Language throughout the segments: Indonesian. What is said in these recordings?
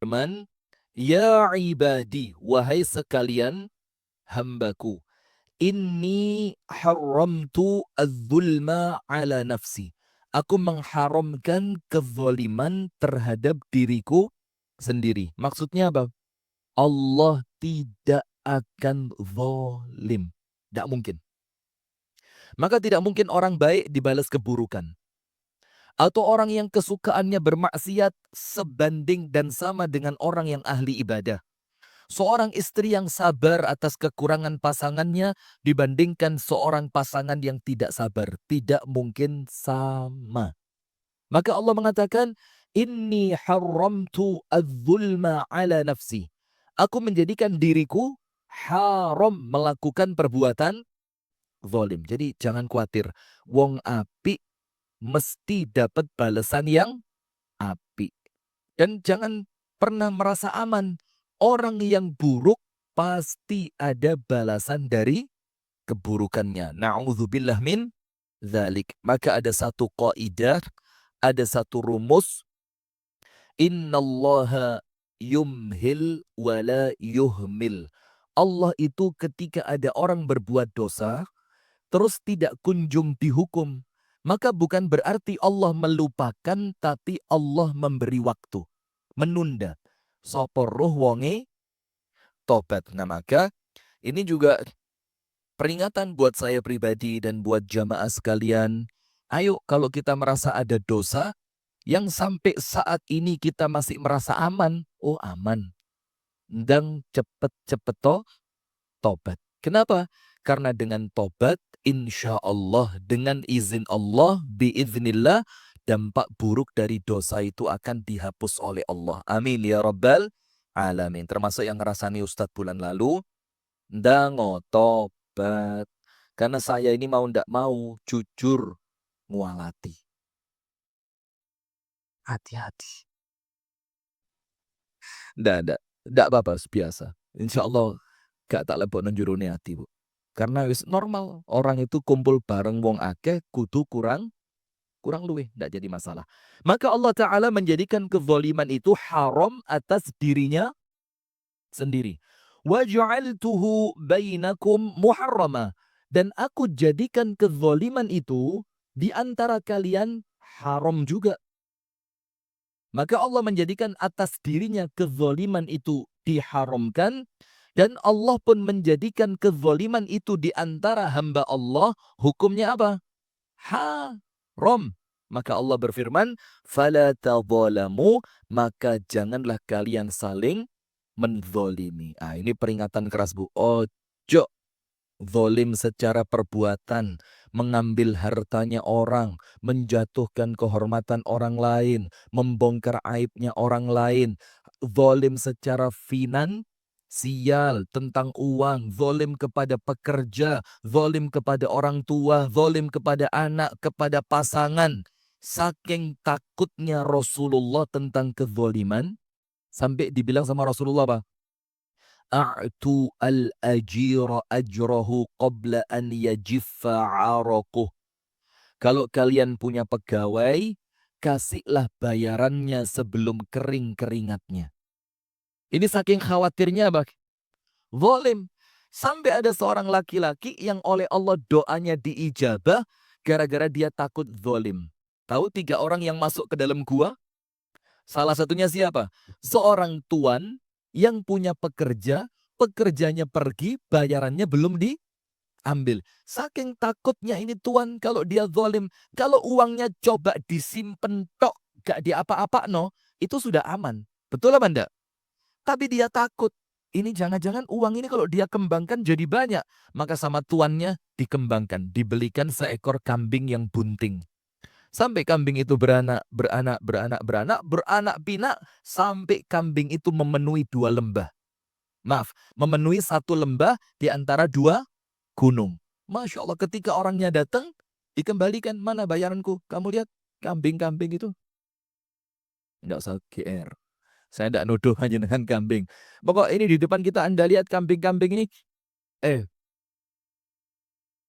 berfirman, Ya ibadi, wahai sekalian hambaku, inni haramtu az-zulma ala nafsi. Aku mengharamkan kezaliman terhadap diriku sendiri. Maksudnya apa? Allah tidak akan zalim. Tidak mungkin. Maka tidak mungkin orang baik dibalas keburukan. Atau orang yang kesukaannya bermaksiat sebanding dan sama dengan orang yang ahli ibadah. Seorang istri yang sabar atas kekurangan pasangannya dibandingkan seorang pasangan yang tidak sabar. Tidak mungkin sama. Maka Allah mengatakan, Inni haramtu az-zulma ala nafsi. Aku menjadikan diriku haram melakukan perbuatan zalim. Jadi jangan khawatir. Wong apik mesti dapat balasan yang apik. Dan jangan pernah merasa aman. Orang yang buruk pasti ada balasan dari keburukannya. Na'udzubillah min dzalik. Maka ada satu kaidah, ada satu rumus. Innallaha yumhil wala yuhmil. Allah itu ketika ada orang berbuat dosa, terus tidak kunjung dihukum, maka bukan berarti Allah melupakan, tapi Allah memberi waktu, menunda. Sapa roh wonge tobat. Nah maka ini juga peringatan buat saya pribadi dan buat jamaah sekalian. Ayo kalau kita merasa ada dosa yang sampai saat ini kita masih merasa aman, oh aman. Dan cepet-cepet tobat. Kenapa? Karena dengan tobat, insya Allah, dengan izin Allah, biiznillah, dampak buruk dari dosa itu akan dihapus oleh Allah. Amin ya Rabbal Alamin. Termasuk yang ngerasani Ustadz bulan lalu, ndango tobat. Karena saya ini mau ndak mau, jujur, ngualati. Hati-hati. Ndak apa-apa, biasa. Insya Allah, gak tak lebok nenjuruni hati, Bu. Karena wis normal, orang itu kumpul bareng wong akeh kudu kurang luweh, ndak jadi masalah. Maka Allah Ta'ala menjadikan kezaliman itu haram atas dirinya sendiri. Wa ja'altuhu bainakum muharrama. Dan aku jadikan kezaliman itu di antara kalian haram juga. Maka Allah menjadikan atas dirinya kezaliman itu diharamkan. Dan Allah pun menjadikan kezaliman itu di antara hamba Allah. Hukumnya apa? Haram. Maka Allah berfirman, "Fala tadzalamu," maka janganlah kalian saling menzolimi. Ini peringatan keras, Bu. Ojo zalim secara perbuatan, mengambil hartanya orang, menjatuhkan kehormatan orang lain, membongkar aibnya orang lain, zalim secara finansial tentang uang, zalim kepada pekerja, zalim kepada orang tua, zalim kepada anak, kepada pasangan. Saking takutnya Rasulullah tentang kezaliman, sampai dibilang sama Rasulullah apa? A'tu al-ajira ajrahu qabla an yajiffa 'araquh. Kalau kalian punya pegawai, kasihlah bayarannya sebelum kering keringatnya. Ini saking khawatirnya, Bang. Zalim. Sampai ada seorang laki-laki yang oleh Allah doanya diijabah gara-gara dia takut zalim. Tahu 3 orang yang masuk ke dalam gua? Salah satunya siapa? Seorang tuan yang punya pekerja, pekerjanya pergi, bayarannya belum diambil. Saking takutnya ini tuan kalau dia zalim, kalau uangnya coba disimpen tok, gak diapa-apa no, itu sudah aman. Betul apa enggak? Tapi dia takut. Ini jangan-jangan uang ini kalau dia kembangkan jadi banyak. Maka sama tuannya dikembangkan, dibelikan seekor kambing yang bunting. Sampai kambing itu beranak pinak, sampai kambing itu memenuhi 2 lembah. Maaf, memenuhi 1 lembah di antara 2 gunung. Masya Allah, ketika orangnya datang, dikembalikan, mana bayaranku? Kamu lihat kambing-kambing itu. Enggak usah GR. Saya tidak nuduh hanya dengan kambing. Pokok ini di depan kita Anda lihat kambing-kambing ini.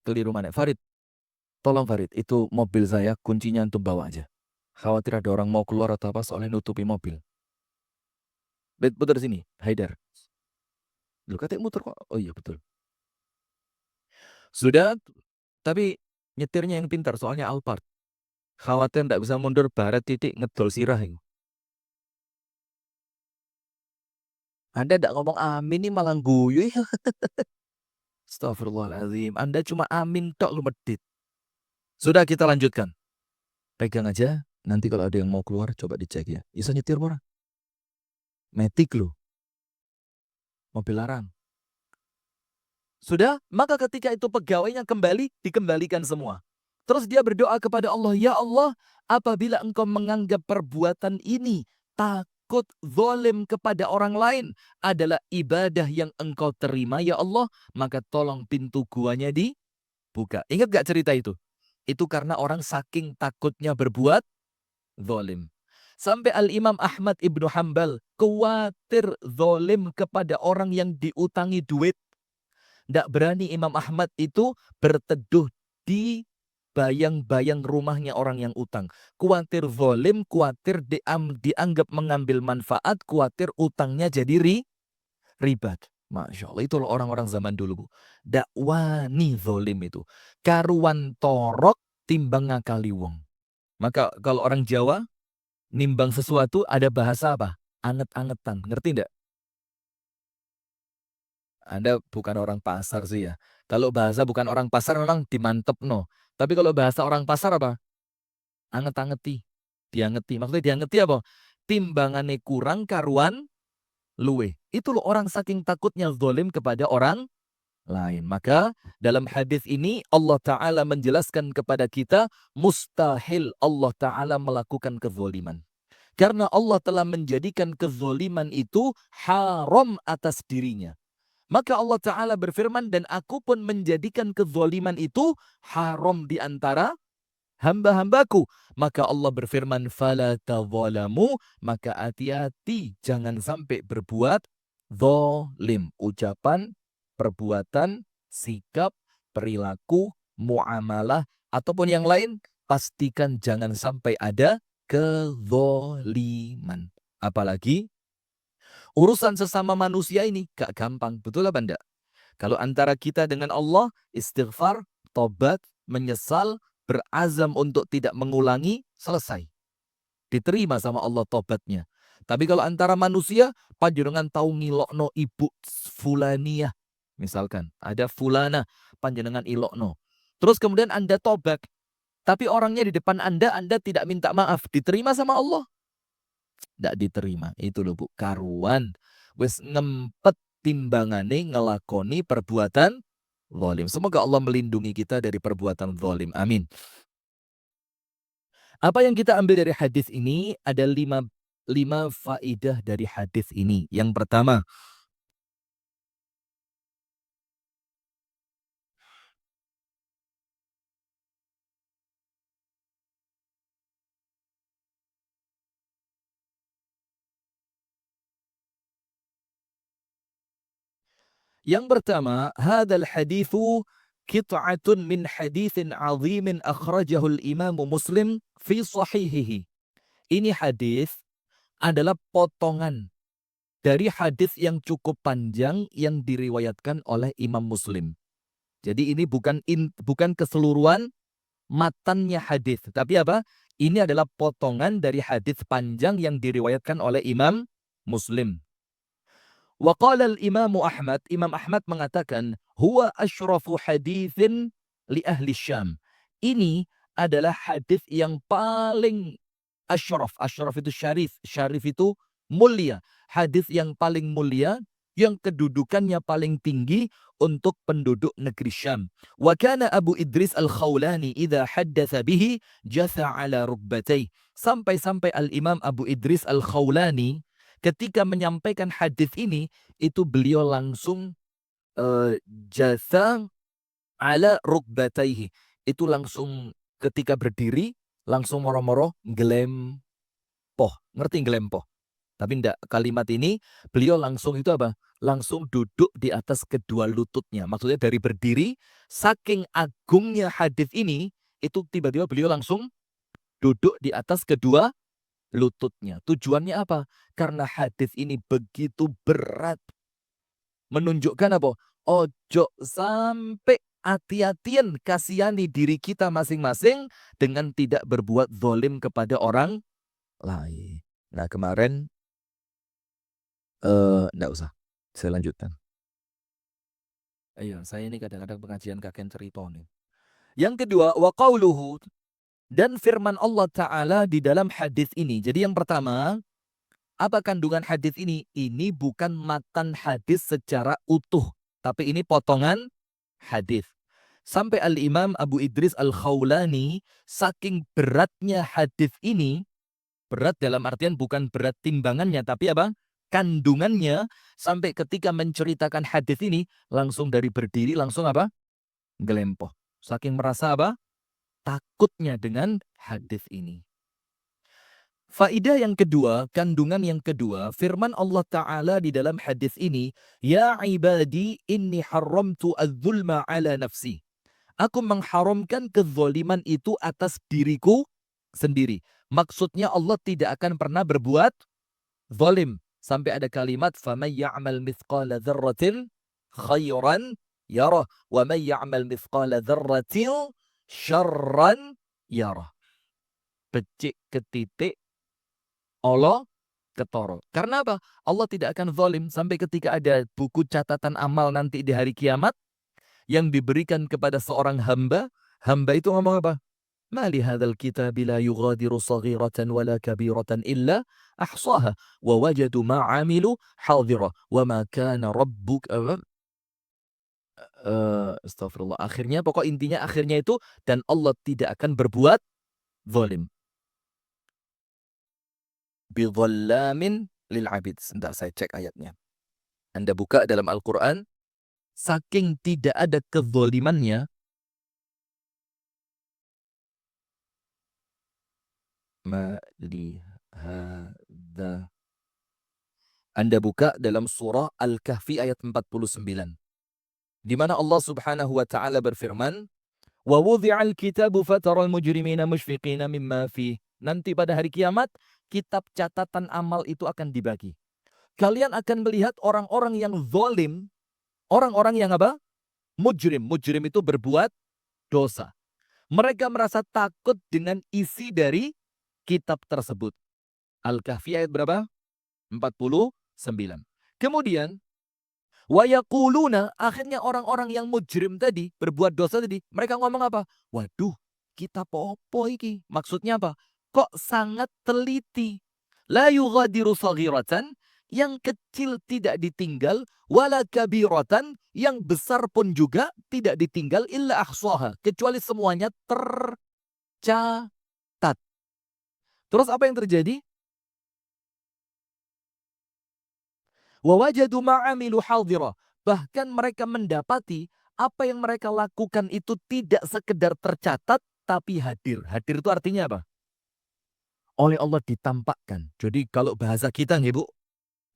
Keliru mana? Farid, tolong Farid, itu mobil saya, kuncinya untuk bawa aja. Khawatir ada orang mau keluar atau apa, soalnya nutupi mobil. Putar sini, Haidar. Loh katanya muter kok. Oh iya betul. Sudah, tapi nyetirnya yang pintar soalnya Alphard. Khawatir ndak bisa mundur baret titik ngedol sirah ini. Anda ndak ngomong amin nih malah guyu ya. Astagfirullahaladzim. Anda cuma amin tok lu medit. Sudah kita lanjutkan. Pegang aja. Nanti kalau ada yang mau keluar coba dicek ya. Bisa nyetir orang. Metik lu. Mobil larang. Sudah, maka ketika itu pegawainya kembali, dikembalikan semua. Terus dia berdoa kepada Allah, ya Allah, apabila engkau menganggap perbuatan ini takut zalim kepada orang lain adalah ibadah yang engkau terima, ya Allah, maka tolong pintu guanya dibuka. Ingat gak cerita itu? Itu karena orang saking takutnya berbuat zalim. Sampai Al-Imam Ahmad Ibnu Hanbal khawatir zalim kepada orang yang diutangi duit. Tidak berani Imam Ahmad itu berteduh di bayang-bayang rumahnya orang yang utang. Kuatir zalim, kuatir dianggap mengambil manfaat, kuatir utangnya jadi ribat. Masya Allah, itu orang-orang zaman dulu. Dakwani zalim itu. Karuan torok timbang ngakali wong. Maka kalau orang Jawa, nimbang sesuatu ada bahasa apa? Anget-angetan. Ngerti enggak? Anda bukan orang pasar sih ya. Kalau bahasa bukan orang pasar memang dimantep no. Tapi kalau bahasa orang pasar apa? Anget-angeti. Diangeti. Maksudnya diangeti apa? Timbangannya kurang karuan luwe. Itu loh orang saking takutnya zalim kepada orang lain. Maka dalam hadis ini Allah Ta'ala menjelaskan kepada kita mustahil Allah Ta'ala melakukan kezaliman. Karena Allah telah menjadikan kezaliman itu haram atas dirinya. Maka Allah Ta'ala berfirman, dan aku pun menjadikan kezaliman itu haram di antara hamba-hambaku. Maka Allah berfirman, fala tadzalamu, maka hati-hati jangan sampai berbuat zalim. Ucapan, perbuatan, sikap, perilaku, muamalah, ataupun yang lain, pastikan jangan sampai ada kezaliman. Apalagi urusan sesama manusia ini gak gampang. Betul apa enggak? Kalau antara kita dengan Allah, istighfar, tobat, menyesal, berazam untuk tidak mengulangi, selesai. Diterima sama Allah tobatnya. Tapi kalau antara manusia, panjenengan tahu ngilokno ibu fulaniyah. Misalkan, ada fulana, panjenengan ilokno. Terus kemudian Anda tobat. Tapi orangnya di depan Anda tidak minta maaf. Diterima sama Allah? Tidak diterima. Itu loh Bu, karuan. Wis ngempet timbangane ngelakoni perbuatan zalim. Semoga Allah melindungi kita dari perbuatan zalim. Amin. Apa yang kita ambil dari hadis ini? Ada lima faidah dari hadis ini. Yang pertama, hadzal haditsu qit'atun min haditsin 'azimin akhrajahu al-Imam Muslim fi sahihihi. Ini hadis adalah potongan dari hadis yang cukup panjang yang diriwayatkan oleh Imam Muslim. Jadi ini bukan keseluruhan matannya hadis, tapi apa? Ini adalah potongan dari hadis panjang yang diriwayatkan oleh Imam Muslim. Wa qala al-Imam Ahmad, Imam Ahmad mengatakan, huwa asyrafu haditsin li ahli Syam. Ini adalah hadis yang paling asyraf. Asyraf itu syarif, syarif itu mulia. Hadis yang paling mulia, yang kedudukannya paling tinggi untuk penduduk negeri Syam. Wa kana Abu Idris Al-Khawlani idza haddatsa bihi jatha ala rukbatayhi. Sampai-sampai Al-Imam Abu Idris Al-Khawlani ketika menyampaikan hadis ini, itu beliau langsung jatha ala rukbatayhi. Itu langsung ketika berdiri, langsung moro-moro ngelempoh. Ngerti ngelempoh? Tapi enggak, kalimat ini beliau langsung itu apa? Langsung duduk di atas kedua lututnya. Maksudnya dari berdiri, saking agungnya hadis ini, itu tiba-tiba beliau langsung duduk di atas kedua lututnya. Tujuannya apa? Karena hadis ini begitu berat. Menunjukkan apa? Ojo sampai hati-hatian kasihani diri kita masing-masing dengan tidak berbuat zalim kepada orang lain. Nah kemarin, enggak usah, saya lanjutkan. Iya, saya ini kadang-kadang pengajian kakek cerita nih. Yang kedua, wa qauluhu, dan firman Allah Ta'ala di dalam hadis ini. Jadi yang pertama, apa kandungan hadis ini? Ini bukan matan hadis secara utuh, tapi ini potongan hadis. Sampai Al-Imam Abu Idris Al-Khawlani, saking beratnya hadis ini, berat dalam artian bukan berat timbangannya, tapi apa? Kandungannya, sampai ketika menceritakan hadis ini, langsung dari berdiri, langsung apa? Gelempoh. Saking merasa apa? Takutnya dengan hadis ini. Faidah yang kedua, kandungan yang kedua, firman Allah Ta'ala di dalam hadis ini, Ya ibadi inni haramtu az-zulma ala nafsi. Aku mengharamkan kezaliman itu atas diriku sendiri. Maksudnya Allah tidak akan pernah berbuat zalim. Sampai ada kalimat, فَمَنْ يَعْمَلْ مِثْقَالَ ذَرَّةٍ خَيْرًا يَرَهُ وَمَنْ يَعْمَلْ مِثْقَالَ ذَرَّةٍ شَرًّا يَرَهُ. Becik ketitik Allah ketoro. Karena apa? Allah tidak akan zalim sampai ketika ada buku catatan amal nanti di hari kiamat yang diberikan kepada seorang hamba. Hamba itu ngomong apa? Ma li hadzal kitabi la yughadiru saghiratan wala kabiratan illa ahsaha wa wajadu ma 'amilu hadira wa ma kana rabbuka astagfirullah. Akhirnya pokok intinya akhirnya itu, dan Allah tidak akan berbuat zalim. Bidhallamin lil 'abid. Sebentar saya cek ayatnya. Anda buka dalam Al-Quran, saking tidak ada kezalimannya, ma li hadza. Anda buka dalam surah Al-Kahfi ayat 49. Di mana Allah Subhanahu wa taala berfirman, "Wa wudhi'al kitabu fataral mujrimina mushfiqina mimma fi." Nanti pada hari kiamat, kitab catatan amal itu akan dibagi. Kalian akan melihat orang-orang yang zalim, orang-orang yang apa? Mujrim. Mujrim itu berbuat dosa. Mereka merasa takut dengan isi dari kitab tersebut. Al-Kahfi ayat berapa? 49. Kemudian, wa yaquluna, akhirnya orang-orang yang mujrim tadi, berbuat dosa tadi, mereka ngomong apa? Waduh, kita popo iki. Maksudnya apa? Kok sangat teliti. La yughadiru saghiratan, yang kecil tidak ditinggal, wala kabiratan, yang besar pun juga tidak ditinggal, illa ahsaha, kecuali semuanya tercatat. Terus apa yang terjadi? Wa wajadu ma'amilu hadira. Bahkan mereka mendapati apa yang mereka lakukan itu tidak sekedar tercatat, tapi hadir. Hadir itu artinya apa? Oleh Allah ditampakkan. Jadi kalau bahasa kita nih Bu,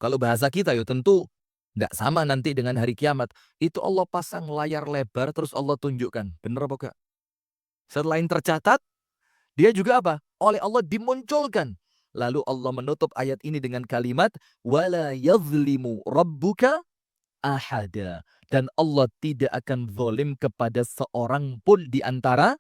kalau bahasa kita ya tentu tidak sama nanti dengan hari kiamat. Itu Allah pasang layar lebar terus Allah tunjukkan. Benar apa enggak? Selain tercatat, dia juga apa? Oleh Allah dimunculkan. Lalu Allah menutup ayat ini dengan kalimat, wala yazlimu rabbuka ahada. Dan Allah tidak akan zalim kepada seorang pun di antara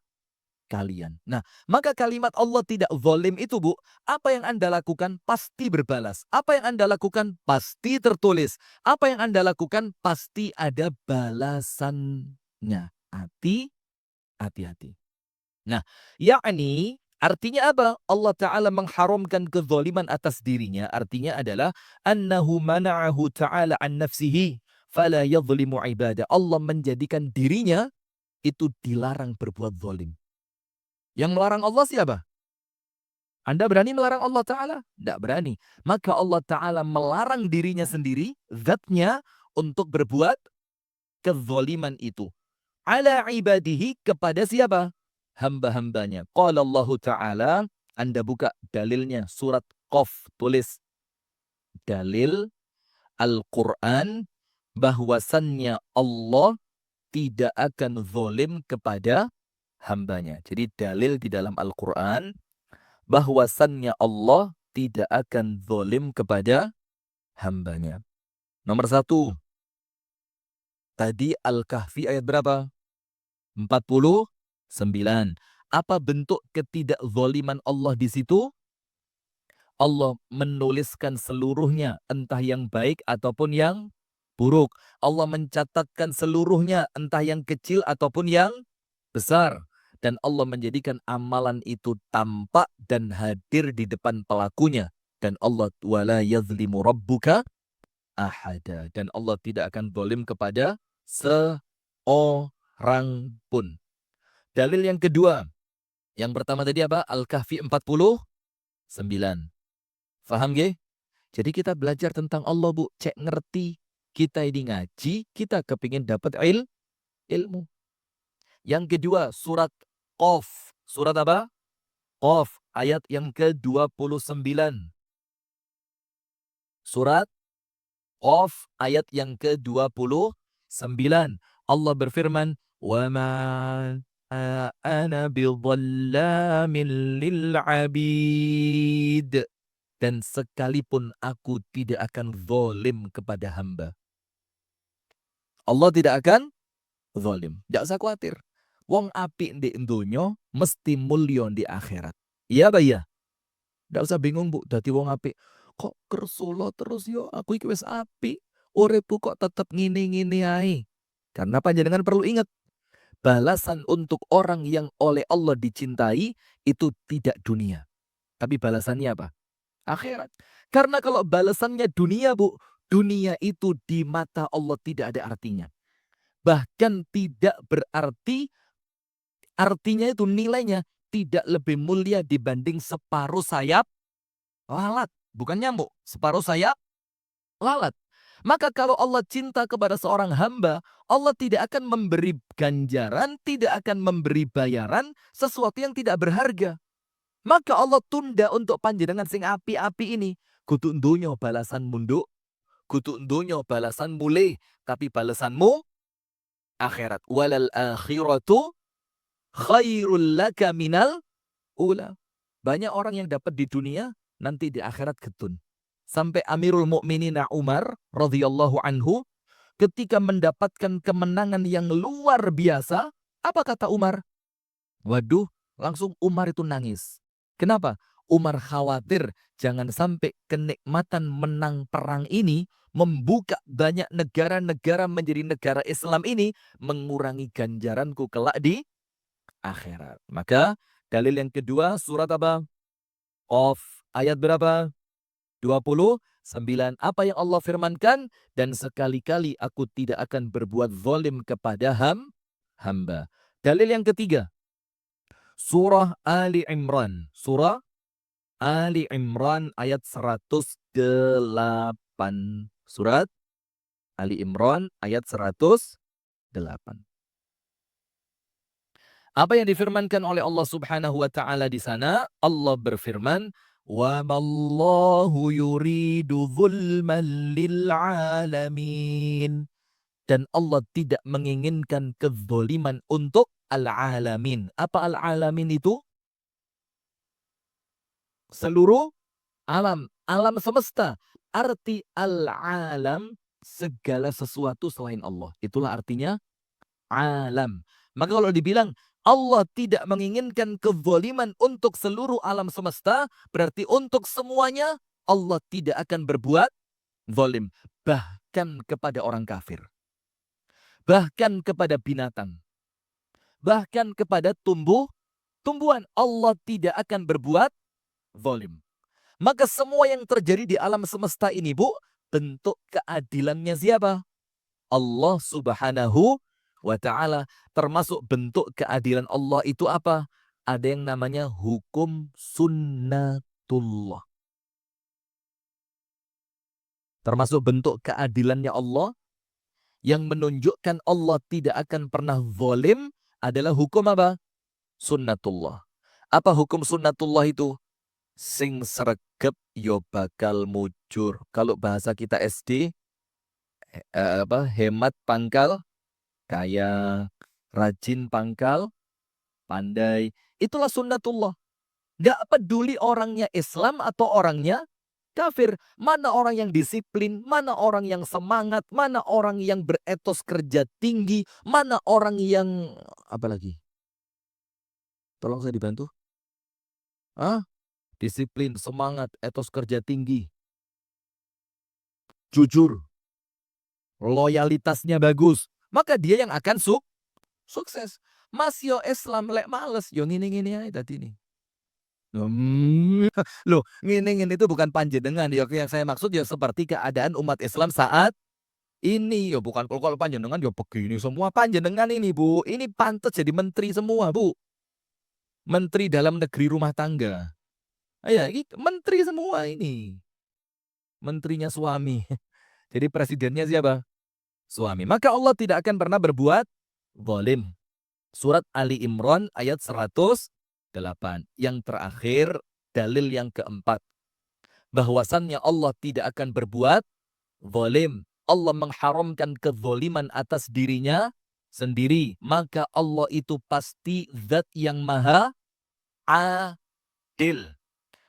kalian. Nah, maka kalimat Allah tidak zalim itu Bu, apa yang Anda lakukan pasti berbalas. Apa yang Anda lakukan pasti tertulis. Apa yang Anda lakukan pasti ada balasannya. Hati-hati. Nah, yakni artinya apa? Allah Ta'ala mengharamkan kezaliman atas dirinya. Artinya adalah annahu mana'ahu ta'ala an nafsihi fala yadhlimu ibadah. Allah menjadikan dirinya itu dilarang berbuat zalim. Yang melarang Allah siapa? Anda berani melarang Allah Ta'ala? Tidak berani. Maka Allah Ta'ala melarang dirinya sendiri, zatnya, untuk berbuat kezaliman itu. Ala ibadihi, kepada siapa? Hamba-hambanya. Qala Allah Ta'ala, Anda buka dalilnya, surat Qaf, tulis dalil Al-Quran, bahwasannya Allah tidak akan zalim kepada hambanya. Jadi dalil di dalam Al-Quran, bahwasannya Allah tidak akan zalim kepada hambanya. Nomor 1. Tadi Al-Kahfi ayat berapa? 49. Apa bentuk ketidakzaliman Allah di situ? Allah menuliskan seluruhnya, entah yang baik ataupun yang buruk. Allah mencatatkan seluruhnya, entah yang kecil ataupun yang besar. Dan Allah menjadikan amalan itu tampak dan hadir di depan pelakunya. Dan Allah wala yazlimu rabbuka ahada. Dan Allah tidak akan zalim kepada seorang pun. Dalil yang kedua. Yang pertama tadi apa? Al-Kahfi 49. Faham ge? Jadi kita belajar tentang Allah, Bu. Cek ngerti. Kita ini ngaji, kita kepingin dapat ilmu. Yang kedua, surat Qaf. Surat apa? Qaf, ayat yang ke-29. Surat Qaf, ayat yang ke-29. Allah berfirman, وَمَا أَنَا بِظَلَّامٍ لِلْعَبِيدِ. Dan sekalipun aku tidak akan zalim kepada hamba. Allah tidak akan zalim. Tidak usah khawatir. Wong apik di dunya mesti mulya di akhirat. Iya apa iya? Tidak usah bingung, Bu. Dadi wong apik. Kok kersulo terus yo? Aku iki wis apik. Uripku kok tetep ngene-ngene ae. Karena panjenengan perlu ingat, balasan untuk orang yang oleh Allah dicintai itu tidak dunia. Tapi balasannya apa? Akhirat. Karena kalau balasannya dunia, Bu, dunia itu di mata Allah tidak ada artinya. Bahkan tidak berarti, artinya itu nilainya tidak lebih mulia dibanding separuh sayap lalat. Bukan nyamuk, separuh sayap lalat. Maka kalau Allah cinta kepada seorang hamba, Allah tidak akan memberi ganjaran, tidak akan memberi bayaran sesuatu yang tidak berharga. Maka Allah tunda untuk panjenengan sing api-api ini. Kudu ndonyo balasan munduk, kudu ndonyo balasan mulih, tapi balasanmu akhirat. Walal akhiratu khairul laka minal ula. Banyak orang yang dapat di dunia, nanti di akhirat getun. Sampai Amirul Mukminin Umar radhiyallahu anhu ketika mendapatkan kemenangan yang luar biasa, apa kata Umar? Waduh, langsung Umar itu nangis. Kenapa? Umar khawatir jangan sampai kenikmatan menang perang ini membuka banyak negara-negara menjadi negara Islam ini mengurangi ganjaranku kelak di akhirat. Maka dalil yang kedua surat apa? Qaf ayat berapa? 29. Apa yang Allah firmankan? Dan sekali-kali aku tidak akan berbuat zalim kepada hamba. Dalil yang ketiga. Surah Ali Imran. Surah Ali Imran ayat 108. Surat Ali Imran ayat 108. Apa yang difirmankan oleh Allah Subhanahu wa taala di sana? Allah berfirman, "Wa mallahu yuridu zulman lil alamin." Dan Allah tidak menginginkan kezaliman untuk al-alamin. Apa al-alamin itu? Seluruh alam, alam semesta. Arti al-alam segala sesuatu selain Allah. Itulah artinya alam. Maka kalau dibilang Allah tidak menginginkan kezaliman untuk seluruh alam semesta, berarti untuk semuanya Allah tidak akan berbuat zalim. Bahkan kepada orang kafir. Bahkan kepada binatang. Bahkan kepada tumbuhan. Allah tidak akan berbuat zalim. Maka semua yang terjadi di alam semesta ini, Bu, bentuk keadilannya siapa? Allah Subhanahu wa ta'ala. Termasuk bentuk keadilan Allah itu apa? Ada yang namanya hukum sunnatullah. Termasuk bentuk keadilannya Allah yang menunjukkan Allah tidak akan pernah zalim adalah hukum apa? Sunnatullah. Apa hukum sunnatullah itu? Sing sregep yo bakal mujur. Kalau bahasa kita SD, hemat pangkal kaya, rajin pangkal pandai. Itulah sunnatullah. Nggak peduli orangnya Islam atau orangnya kafir. Mana orang yang disiplin, mana orang yang semangat, mana orang yang beretos kerja tinggi, mana orang yang apa lagi? Tolong saya dibantu. Hah? Disiplin, semangat, etos kerja tinggi, jujur, loyalitasnya bagus. Maka dia yang akan sukses. Mas yo Islam lek males yo ngini-ngini aja tadi nih. Loh, ngene-ngene itu bukan panjenengan ya, yang saya maksud ya seperti keadaan umat Islam saat ini ya, bukan kalau panjenengan ya begini semua panjenengan ini Bu, ini pantas jadi menteri semua Bu. Menteri dalam negeri rumah tangga. Ya gitu, menteri semua ini. Menterinya suami. Jadi presidennya siapa? Suami. Maka Allah tidak akan pernah berbuat zalim. Surat Ali Imran ayat 108. Yang terakhir, dalil yang keempat. Bahwasannya Allah tidak akan berbuat zalim. Allah mengharamkan kezaliman atas dirinya sendiri. Maka Allah itu pasti zat yang maha adil.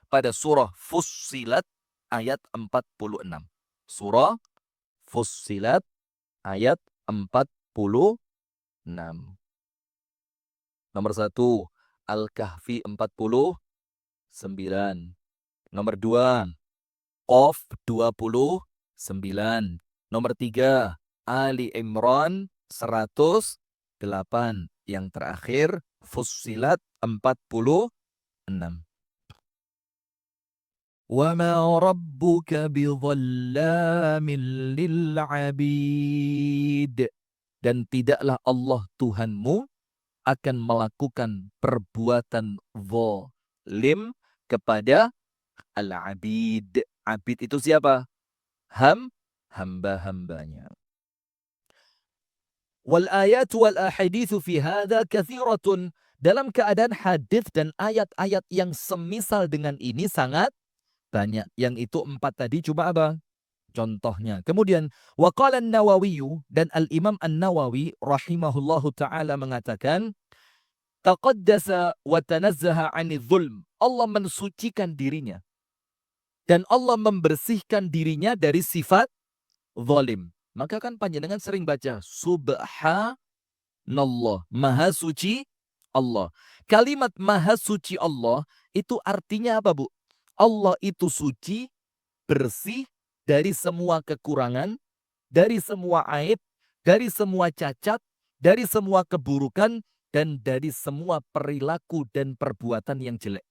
Pada surah Fussilat ayat 46. Surah Fussilat ayat 46. Nomor 1, Al-Kahfi 49. Nomor 2, Qaf 29. Nomor 3, Ali Imran 108. Yang terakhir, Fussilat 46. وَمَا رَبُّكَ بِظَلَّامٍ لِلْعَبِيدِ. Dan tidaklah Allah Tuhanmu akan melakukan perbuatan zalim kepada al-abid. Abid itu siapa? Hamba-hambanya. Wal ayat wal ahaditsu fi hadza katsiratun. Dalam keadaan hadis dan ayat-ayat yang semisal dengan ini sangat banyak. Yang itu 4 tadi cuma apa? Contohnya. Kemudian waqala an-Nawawi, dan al-Imam An-Nawawi rahimahullahu taala mengatakan, taqaddasa wa tanazzaha 'anil zulm. Allah mensucikan dirinya dan Allah membersihkan dirinya dari sifat zalim. Maka kan panjenengan sering baca subhanallah, maha suci Allah. Kalimat maha suci Allah itu artinya apa, Bu? Allah itu suci, bersih dari semua kekurangan, dari semua aib, dari semua cacat, dari semua keburukan, dan dari semua perilaku dan perbuatan yang jelek.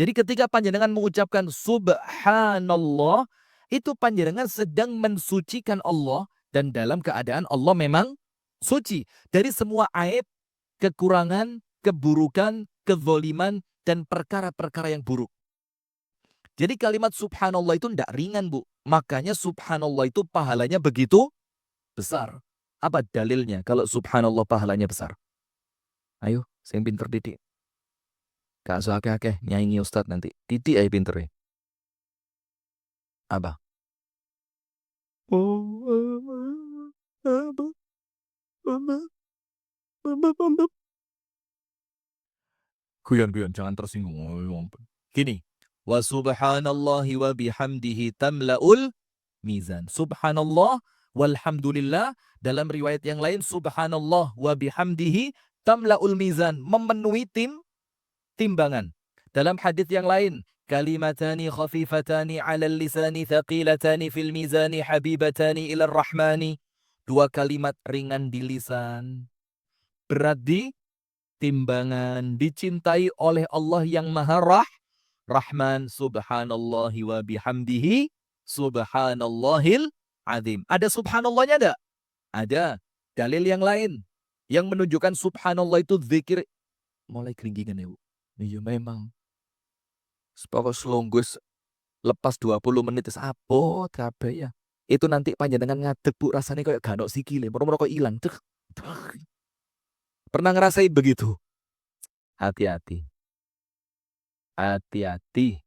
Jadi ketika panjenengan mengucapkan subhanallah, itu panjenengan sedang mensucikan Allah, dan dalam keadaan Allah memang suci dari semua aib, kekurangan, keburukan, kezoliman, dan perkara-perkara yang buruk. Jadi kalimat subhanallah itu tidak ringan, Bu. Makanya subhanallah itu pahalanya begitu besar. Apa dalilnya kalau subhanallah pahalanya besar? Ayo, sing pinter didik. Gak usah akeh-akeh nyanyi Ustaz nanti. Didik aja pinter ya. Apa? Guyon-guyon, jangan tersinggung. Gini. Wa subhanallahi wa bihamdihi tamla'ul mizan. Subhanallah walhamdulillah. Dalam riwayat yang lain, subhanallah wa bihamdihi tamla'ul mizan. Memenuhi timbangan. Dalam hadis yang lain, kalimatani khafifatani 'alal lisani thaqilatani fil mizani habibatani ilar rahmani. 2 kalimat ringan di lisan, berat di timbangan, dicintai oleh Allah yang Maha Rahman. Subhanallahi wa bihamdihi subhanallahil azim. Ada subhanallahnya ada? Ada. Dalil yang lain yang menunjukkan subhanallah itu zikir. Mulai keringgingan ya, Bu. Iya memang. Pokok selonggus lepas 20 menit wis abot kabeh ya. Itu nanti panjenengan ngadeg, Bu, rasanya kayak gak ono sikile, moro-moro kok ilang. Pernah ngerasain begitu? Hati-hati. Hati-hati.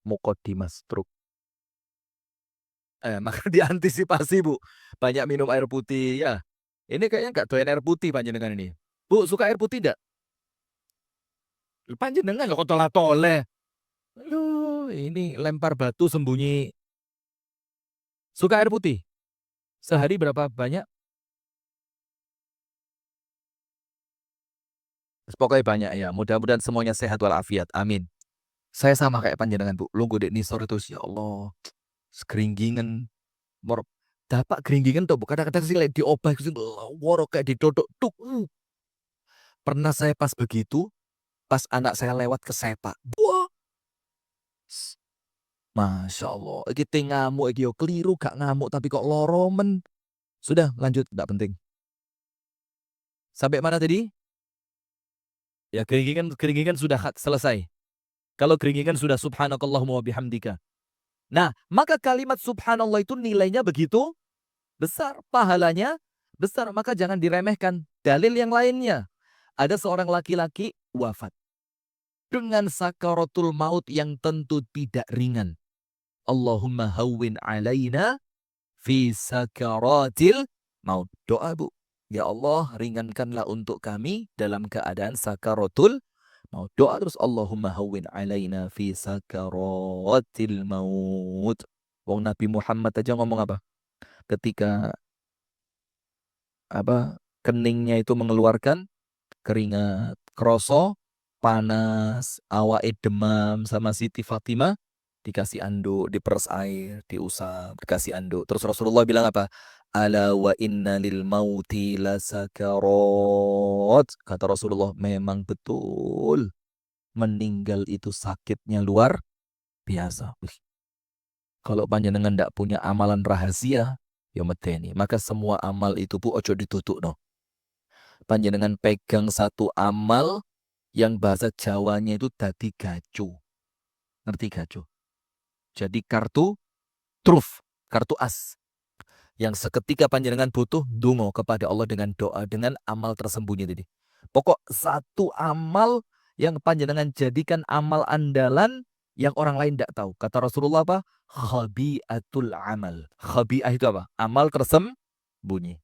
Mukadimah stroke. Maka diantisipasi, Bu. Banyak minum air putih ya. Ini kayaknya gak doyan air putih panjenengan ini. Bu, suka air putih enggak? Panjenengan kok tolak-toleh. Aduh, ini lempar batu sembunyi. Suka air putih? Sehari berapa banyak? Pokoknya banyak ya. Mudah-mudahan semuanya sehat walafiat. Amin. Saya sama kayak panjenengan, Bu. Lungguh dek nisor itu, ya Allah. Keringgingan. Mor dapat keringgingan tuh, Bu. Kadang-kadang sih lek diobah sih woro kayak didodok tuk. Pernah saya pas begitu, pas anak saya lewat kesepak. Wah, Masya Allah. Iki ngamuk, iki yo keliru gak ngamuk tapi kok loromen. Sudah lanjut, tidak penting. Sampai mana tadi? Ya keringgingan sudah selesai. Kalau keringgingan sudah subhanakallahumma wa bihamdika. Nah, maka kalimat subhanallah itu nilainya begitu besar, pahalanya besar, maka jangan diremehkan. Dalil yang lainnya, ada seorang laki-laki wafat dengan sakaratul maut yang tentu tidak ringan. Allahumma hawwin alaina fi sakaratil maut. Doa, Bu. Ya Allah, ringankanlah untuk kami dalam keadaan sakaratul maut. Doa terus, Allahumma hawwin alaina fi sakaratil maut. Wong Nabi Muhammad aja ngomong apa? Ketika keningnya itu mengeluarkan keringat, kroso, panas, awake demam sama Siti Fatimah dikasih anduk, diperes air, diusap, dikasih anduk. Terus Rasulullah bilang apa? Ala wa inna lil mauti lasakarat. Kata Rasulullah, memang betul meninggal itu sakitnya luar biasa. Kalau panjenengan ndak punya amalan rahasia, ya medeni. Maka semua amal itu Bu ojo ditutuk no. Panjenengan pegang satu amal yang bahasa Jawanya itu dadi gacu. Ngerti gacu? Jadi kartu truf, kartu as. Yang seketika panjenengan butuh, dungo kepada Allah dengan doa, dengan amal tersembunyi tadi. Pokok satu amal yang panjenengan jadikan amal andalan yang orang lain tidak tahu. Kata Rasulullah apa? Khabi'atul amal. Khabi'ah itu apa? Amal tersembunyi.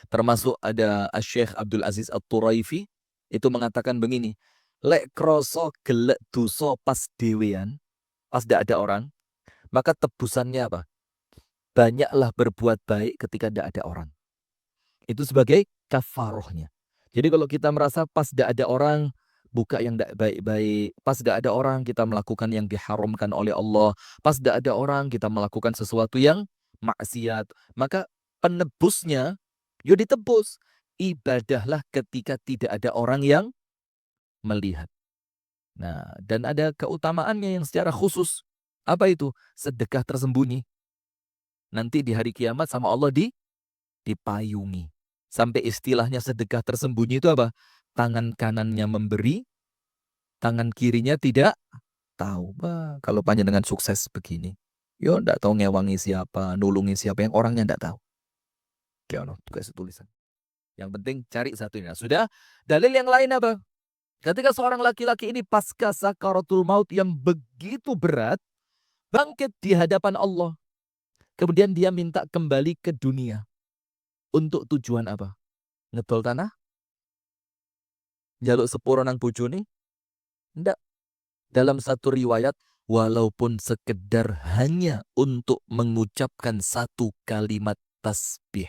Termasuk ada Syekh Abdul Aziz At-Turaifi itu mengatakan begini, lek kroso gelek dosa pas dewean, pas tidak ada orang, maka tebusannya apa? Banyaklah berbuat baik ketika tidak ada orang. Itu sebagai kafarohnya. Jadi kalau kita merasa pas tidak ada orang, buka yang tidak baik-baik. Pas tidak ada orang, kita melakukan yang diharamkan oleh Allah. Pas tidak ada orang, kita melakukan sesuatu yang maksiat. Maka penebusnya, yuk ditebus. Ibadahlah ketika tidak ada orang yang melihat. Nah, dan ada keutamaannya yang secara khusus. Apa itu? Sedekah tersembunyi. Nanti di hari kiamat sama Allah dipayungi. Sampai istilahnya sedekah tersembunyi itu apa? Tangan kanannya memberi, tangan kirinya tidak tahu. Bah, kalau panjenengan sukses begini, yo ndak tahu ngewangi siapa, nulungi siapa yang orangnya ndak tahu. Kayak tugas tulisan. Yang penting cari satunya. Sudah. Dalil yang lain apa? Ketika seorang laki-laki ini pasca sakaratul maut yang begitu berat, bangkit di hadapan Allah. Kemudian dia minta kembali ke dunia. Untuk tujuan apa? Ngedol tanah? Jaluk sepuro nang bojone? Ndak. Dalam satu riwayat, walaupun sekedar hanya untuk mengucapkan satu kalimat tasbih.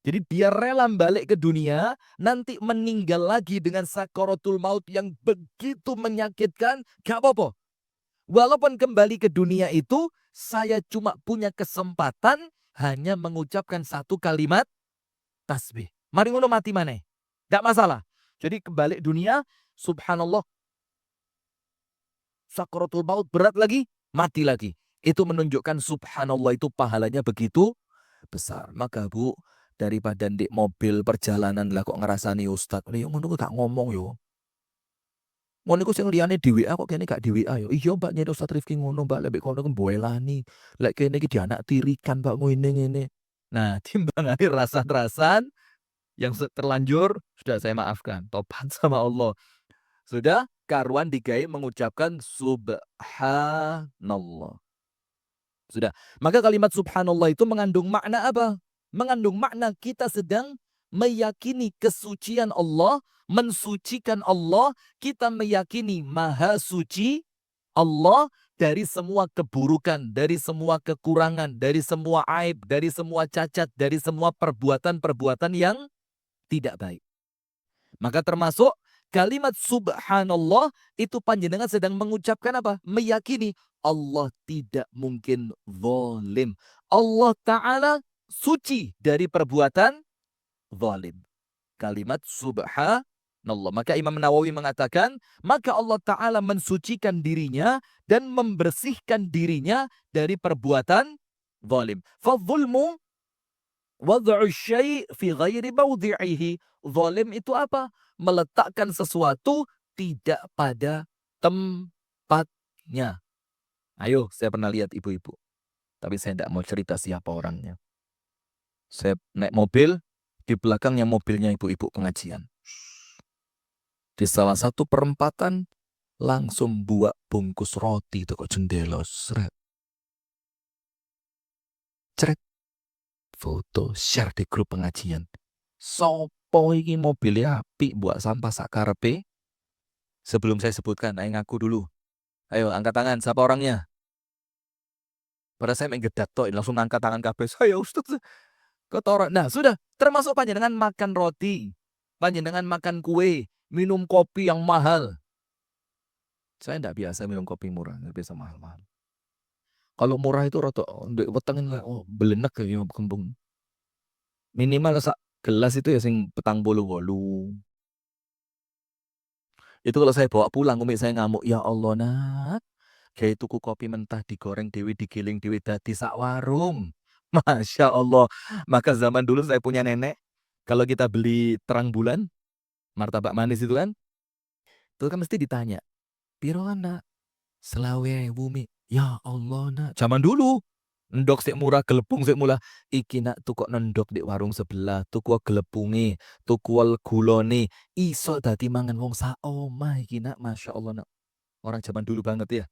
Jadi biar rela balik ke dunia, nanti meninggal lagi dengan sakaratul maut yang begitu menyakitkan, gak apa-apa. Walaupun kembali ke dunia itu, saya cuma punya kesempatan hanya mengucapkan satu kalimat tasbih. Mari ngono mati maneh. Gak masalah. Jadi kembali dunia, subhanallah, sakaratul maut berat lagi, mati lagi. Itu menunjukkan subhanallah itu pahalanya begitu besar. Maka Bu, daripada di mobil perjalanan lah kok ngerasani ustaz. Yo ngono gak ngomong yo. Ngono iku sing liyane di WA kok kene gak di WA yo. Iya Mbak nyari Ustaz Rifki ngono Mbak lebih kono kan boelani. Lek kene iki dianak tirikan Mbak ngene. Nah, timbangane rasan-rasan yang terlanjur sudah saya maafkan. Tobat sama Allah. Sudah karuan digawe mengucapkan subhanallah. Sudah. Maka kalimat subhanallah itu mengandung makna apa? Mengandung makna kita sedang meyakini kesucian Allah, mensucikan Allah, kita meyakini maha suci Allah dari semua keburukan, dari semua kekurangan, dari semua aib, dari semua cacat, dari semua perbuatan-perbuatan yang tidak baik. Maka termasuk kalimat subhanallah itu panjenengan sedang mengucapkan apa? Meyakini Allah tidak mungkin zalim. Allah Ta'ala suci dari perbuatan zalim. Kalimat subhanallah. Maka Imam Nawawi mengatakan, maka Allah Ta'ala mensucikan dirinya dan membersihkan dirinya dari perbuatan zalim. Fadzulmu wad'u syai' fi ghairi mawdi'ihi. Zalim itu apa? Meletakkan sesuatu tidak pada tempatnya. Ayo, saya pernah lihat ibu-ibu. Tapi saya tidak mau cerita siapa orangnya. Saya naik mobil, di belakangnya mobilnya ibu-ibu pengajian. Di salah satu perempatan, langsung buat bungkus roti itu kok jendela. Seret. Cret. Foto, share di grup pengajian. Sopo iki mobilnya api buat sampah sakarepe. Sebelum saya sebutkan, ayo ngaku dulu. Ayo angkat tangan, siapa orangnya? Pada saya main gedak toh, langsung angkat tangan kabeh. Saya Ustaz. Kotoran. Nah, sudah termasuk panjenengan makan roti, panjenengan makan kue, minum kopi yang mahal. Saya tidak biasa minum kopi murah, tidak biasa mahal-mahal. Kalau murah itu rata ndek wetengin oh belenek ya kembung. Minimal sak gelas itu ya sing 48. Itu kalau saya bawa pulang umi saya ngamuk, ya Allah nak. Kayak tuku kopi mentah digoreng dewi, digiling dewi dadi sak warung. Masya Allah. Maka zaman dulu saya punya nenek, kalau kita beli terang bulan, martabak manis itu kan mesti ditanya, piro nak? Selawe bumi. Ya Allah nak. Zaman dulu. Endok sik murah, gelepung sik murah. Iki nak tukok nendok di warung sebelah. Tuku gelepungi. Tuku gulone. Iso dadi mangan wong sak omah iki nak. Masya Allah nak. Orang zaman dulu banget ya.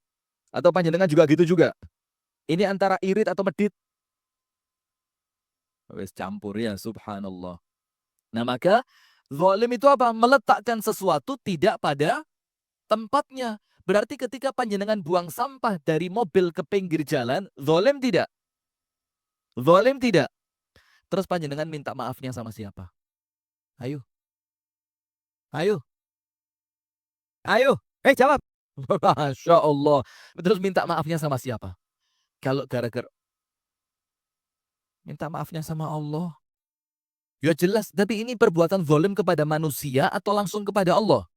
Atau panjenengan juga gitu juga. Ini antara irit atau medit. Wes campur ya, subhanallah. Nah maka zalim itu apa? Meletakkan sesuatu tidak pada tempatnya. Berarti ketika panjenengan buang sampah dari mobil ke pinggir jalan, zalim tidak? Zalim tidak? Terus panjenengan minta maafnya sama siapa? Ayo. Ayo. Ayo. Jawab. Masya Allah. Terus minta maafnya sama siapa? Kalau gara-gara minta maafnya sama Allah. Ya jelas, tapi ini perbuatan zalim kepada manusia atau langsung kepada Allah?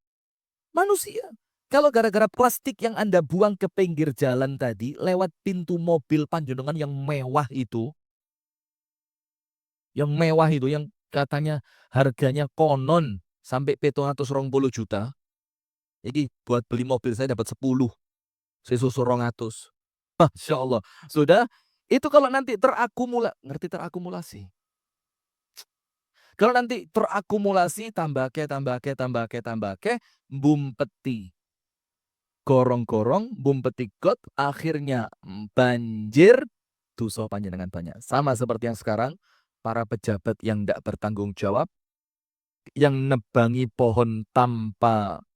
Manusia. Kalau gara-gara plastik yang Anda buang ke pinggir jalan tadi, lewat pintu mobil panjenengan yang mewah itu, yang katanya harganya konon sampai 720 juta, jadi buat beli mobil saya dapat 10, saya susu 200. Masya Allah. Sudah, itu kalau nanti ngerti terakumulasi? Kalau nanti terakumulasi, tambah ke, bumpeti. Gorong-gorong, bumpeti got, akhirnya banjir, dosa panjenengan banyak. Sama seperti yang sekarang, para pejabat yang tidak bertanggung jawab, yang nebangi pohon tanpa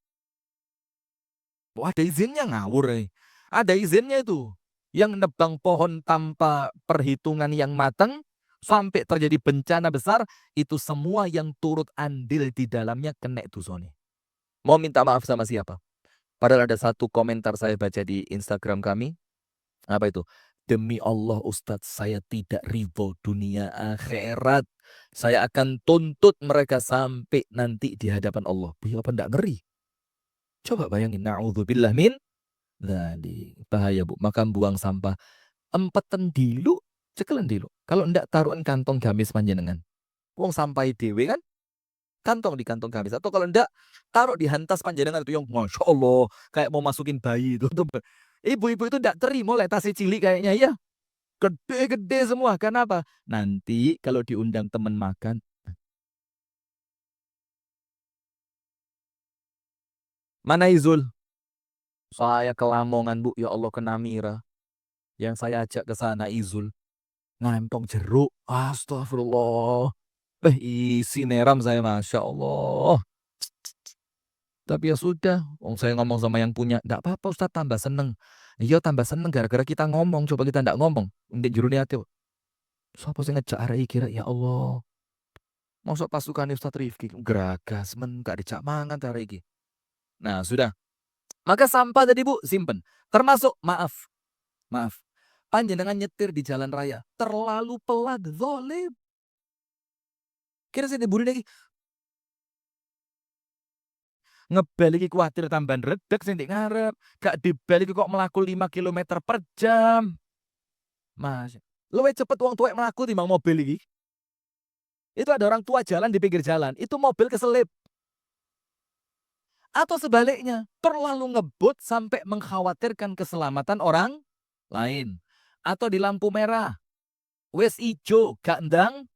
ada izinnya ngawur. Ada izinnya itu. Yang nebang pohon tanpa perhitungan yang matang, sampai terjadi bencana besar, itu semua yang turut andil di dalamnya kena dosane. Mau minta maaf sama siapa? Padahal ada satu komentar saya baca di Instagram kami. Apa itu? Demi Allah Ustadz, saya tidak ridho dunia akhirat. Saya akan tuntut mereka sampai nanti di hadapan Allah. Apa enggak ngeri? Coba bayangin. Na'udzubillah min dzalik. Bahaya bu. Maka buang sampah. Empetan dilu, cekelan dilu. Kalau enggak taruhan kantong gamis panjenengan. Wong sampai dewe kan? Kantong di kantong gamis. Atau kalau enggak, taruh di hantas panjenengan itu yang Masya Allah. Kayak mau masukin bayi itu. Ibu-ibu itu enggak terima oleh tasnya cilik kayaknya ya. Gede-gede semua. Kenapa? Nanti kalau diundang teman makan. Mana Izul? Saya ke Lamongan bu. Ya Allah ke Namira. Yang saya ajak ke sana Izul. Ngantong jeruk. Astagfirullah. Isi neram saya, Masya Allah. Tapi ya sudah, wong saya ngomong sama yang punya, "Ndak apa-apa Ustaz, tambah seneng." Iya tambah seneng gara-gara kita ngomong, coba kita ndak ngomong, ndek jero ati kok. Sopo sing ngejak arek iki rek, ya Allah. Mosok pasukane Ustaz Rifki geragas men gak dijak mangan ta arek iki. Nah, sudah. Maka sampah tadi Bu, simpen. Termasuk maaf, maaf. Panjenengan nyetir di jalan raya, terlalu pelan, zalim. Kira sing diburi iki ngebel iki kuwatir tambah redeg sing ndek ngarep, gak dibel iki kok mlaku 5 kilometer per jam. Mas, luwih cepet wong tuwek mlaku timbang mobil iki. Itu ada orang tua jalan di pinggir jalan, itu mobil keselip. Atau sebaliknya, terlalu ngebut sampai mengkhawatirkan keselamatan orang lain. Atau di lampu merah, wes ijo, gak ndang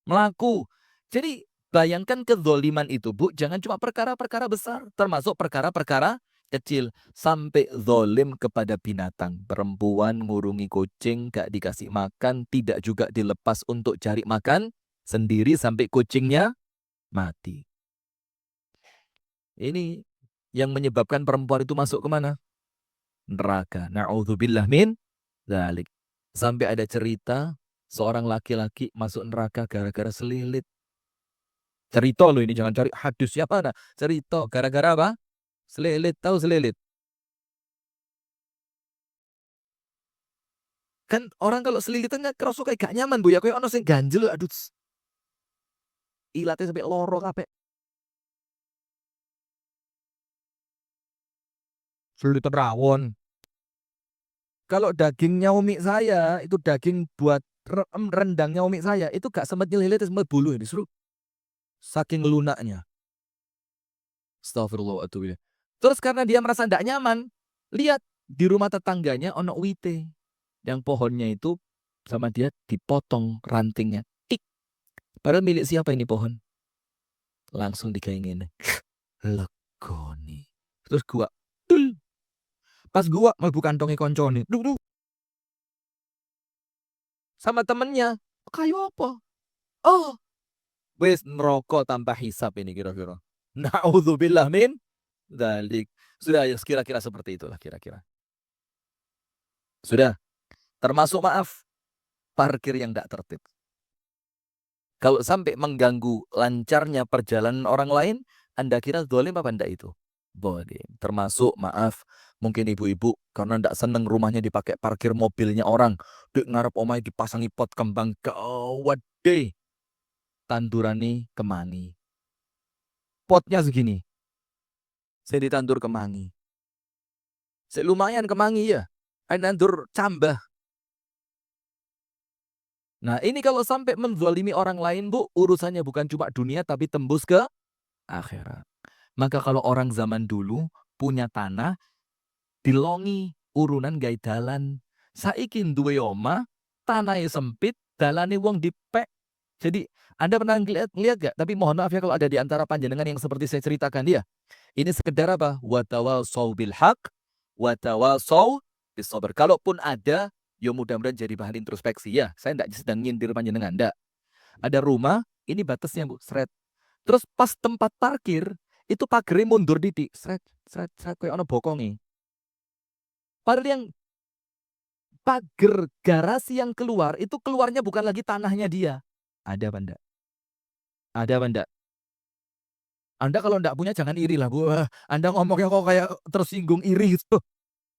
melaku. Jadi bayangkan kezoliman itu Bu, jangan cuma perkara-perkara besar, termasuk perkara-perkara kecil. Sampai zolim kepada binatang. Perempuan ngurungi kucing, gak dikasih makan, tidak juga dilepas untuk cari makan sendiri sampai kucingnya mati. Ini yang menyebabkan perempuan itu masuk ke mana? Neraka. Na'udzubillah min dzalik. Sampai ada cerita seorang laki-laki masuk neraka gara-gara selilit. Cerita loh ini, jangan cari hadis siapa ada. Cerita gara-gara apa? Selilit, tahu selilit? Kan orang kalau selilitan kan kerasa kayak gak nyaman Bu ya, kayak ono sing ganjel aduh. Ilatnya sampai loro kabeh. Selilitan rawon. Kalau dagingnya umi saya, itu daging buat rendangnya umi saya, itu gak sempat nyelilit, sempat bulu ini, seru. Saking lunaknya. Astagfirullahaladzim. Terus karena dia merasa tidak nyaman, lihat di rumah tetangganya ono wite. Yang pohonnya itu sama dia dipotong rantingnya. Tik. Padahal milik siapa ini pohon? Langsung dikaingin. Legoni. Terus gua, tul. Pas gua mlebu kantonge koncone. Duh. Sama temennya. Kayu apa? Oh, wis neraka tanpa hisap ini kira-kira. Nauzubillah min dzalik. Sudah ya kira-kira seperti itulah kira-kira. Sudah. Termasuk maaf, parkir yang tidak tertib. Kalau sampai mengganggu lancarnya perjalanan orang lain, Anda kira zalim apa enggak itu? Zalim. Termasuk maaf, mungkin ibu-ibu karena enggak seneng rumahnya dipakai parkir mobilnya orang. Dek ngarep omai dipasangi pot kembang gawat deh. Tandurani kemangi. Potnya segini. Saya ditandur kemangi. Saya lumayan kemangi ya. Saya nandur cambah. Nah ini kalau sampai menzalimi orang lain Bu, urusannya bukan cuma dunia tapi tembus ke akhirat. Maka kalau orang zaman dulu punya tanah, dilongi urunan gawe dalan. Saiki duwe omah, tanahnya sempit, dalane wong dipek. Jadi Anda pernah lihat gak? Tapi mohon maaf ya kalau ada di antara panjenengan yang seperti saya ceritakan dia. Ini sekedar apa? Watawasau bil haq, watawasau bis sabr. Kalaupun ada, ya mudah-mudahan jadi bahan introspeksi ya. Saya tidak sedang nyindir panjenengan, enggak. Ada rumah, ini batasnya Bu, seret. Terus pas tempat parkir, itu pagernya mundur didik, seret, seret, seret, kayak ono bokongi. Padahal yang pagar garasi yang keluar, itu keluarnya bukan lagi tanahnya dia. Ada apa enggak? Ada apa enggak? Anda kalau enggak punya jangan iri lah Bu. Anda ngomongnya kok kayak tersinggung iri gitu.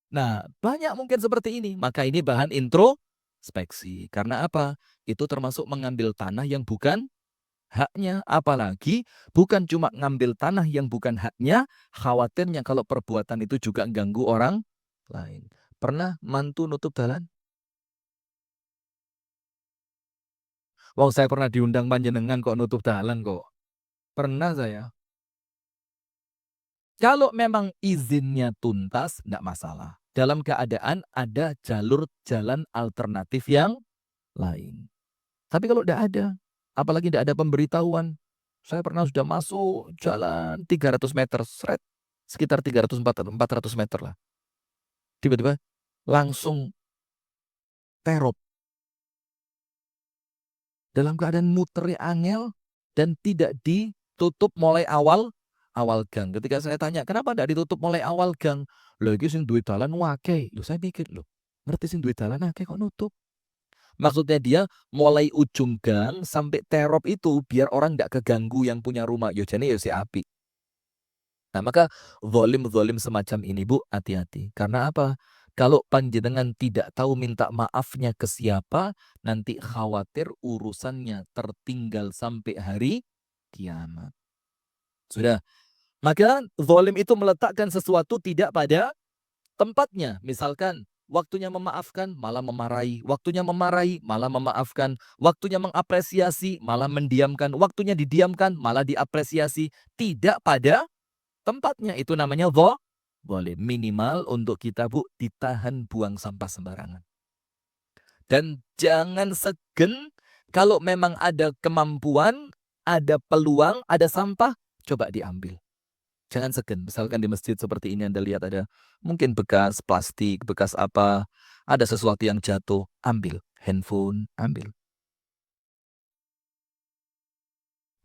Nah, banyak mungkin seperti ini. Maka ini bahan introspeksi. Karena apa? Itu termasuk mengambil tanah yang bukan haknya. Apalagi bukan cuma ngambil tanah yang bukan haknya, khawatirnya kalau perbuatan itu juga ganggu orang lain. Pernah mantu nutup dalan? Wong saya pernah diundang panjenengan kok nutup dalan kok. Pernah saya. Kalau memang izinnya tuntas, enggak masalah. Dalam keadaan ada jalur jalan alternatif yang lain. Tapi kalau enggak ada, apalagi enggak ada pemberitahuan, saya pernah sudah masuk jalan 300 meter, seret, sekitar 300 400 meter lah. Tiba-tiba langsung terop. Dalam keadaan muternya angel dan tidak ditutup mulai awal gang. Ketika saya tanya, "Kenapa ndak ditutup mulai awal gang?" "Lho iki sing duwe dalan akeh." Loh saya mikir, "Loh, ngerti sing duwe dalan akeh kok nutup?" Maksudnya dia mulai ujung gang sampai terop itu biar orang ndak keganggu yang punya rumah. Yo jane yo si apik. Nah, maka zalim-zalim semacam ini, Bu, hati-hati. Karena apa? Kalau panjenengan tidak tahu minta maafnya ke siapa, nanti khawatir urusannya tertinggal sampai hari kiamat. Sudah. Maka zalim itu meletakkan sesuatu tidak pada tempatnya. Misalkan waktunya memaafkan malah memarahi, waktunya memarahi malah memaafkan, waktunya mengapresiasi malah mendiamkan, waktunya didiamkan malah diapresiasi. Tidak pada tempatnya. Itu namanya zalim. Minimal untuk kita, Bu, ditahan buang sampah sembarangan. Dan jangan segen kalau memang ada kemampuan, ada peluang, ada sampah, coba diambil. Jangan segen. Misalkan di masjid seperti ini Anda lihat ada mungkin bekas plastik, bekas apa, ada sesuatu yang jatuh, ambil. Handphone, ambil.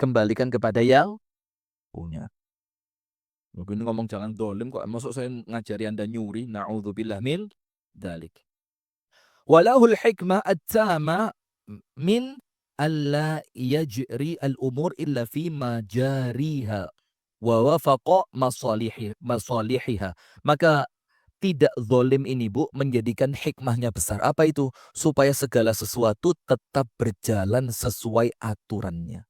Kembalikan kepada yang punya. Mungkin ngomong jangan dolim kok. Maksud saya ngajari Anda nyuri. Na'udzubillah min dalik. Walahul hikmah at-tama min alla yajri al-umur illa fi majariha wa wafaqa masalihiha. Maka tidak zalim ini, Bu, menjadikan hikmahnya besar. Apa itu? Supaya segala sesuatu tetap berjalan sesuai aturannya.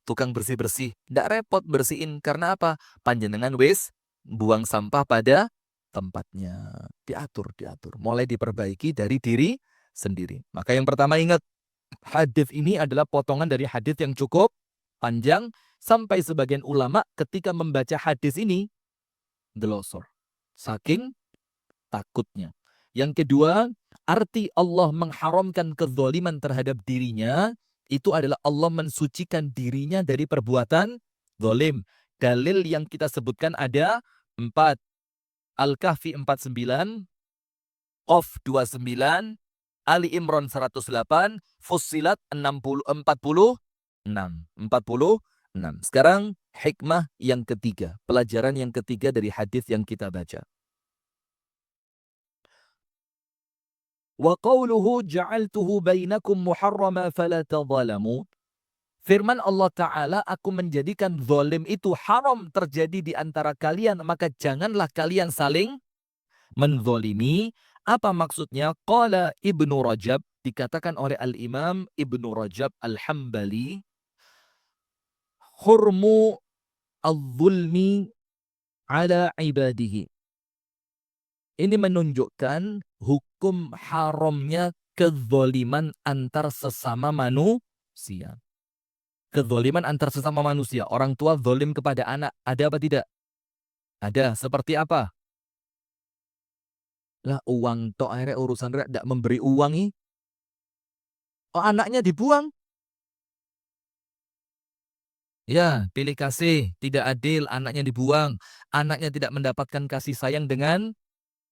Tukang bersih-bersih, ndak repot bersihin. Karena apa? Panjenengan wis buang sampah pada tempatnya. Diatur. Mulai diperbaiki dari diri sendiri. Maka yang pertama ingat, hadis ini adalah potongan dari hadis yang cukup panjang. Sampai sebagian ulama ketika membaca hadis ini, delosor. Saking takutnya. Yang kedua, arti Allah mengharamkan kezaliman terhadap dirinya, itu adalah Allah mensucikan dirinya dari perbuatan zalim. Dalil yang kita sebutkan ada 4. Al-Kahfi 49, Qaf 29, Ali Imran 108, Fussilat 46. Sekarang hikmah yang ketiga, pelajaran yang ketiga dari hadis yang kita baca. Wa qawluhu ja'altuhu bainakum muharrama fala tadhalamu. Firman Allah Ta'ala, aku menjadikan zalim itu haram terjadi di antara kalian, maka janganlah kalian saling menzalimi. Apa maksudnya? Qala Ibnu Rajab, dikatakan oleh Al-Imam Ibnu Rajab Al-Hambali, hurmu al-zulmi ala ibadihi. Ini menunjukkan hukum haramnya kezaliman antar sesama manusia. Kezaliman antar sesama manusia. Orang tua zalim kepada anak. Ada apa tidak? Ada. Seperti apa? Lah uang tok akhirnya urusan rek tidak memberi uang ini. Oh, anaknya dibuang. Ya, pilih kasih. Tidak adil. Anaknya dibuang. Anaknya tidak mendapatkan kasih sayang dengan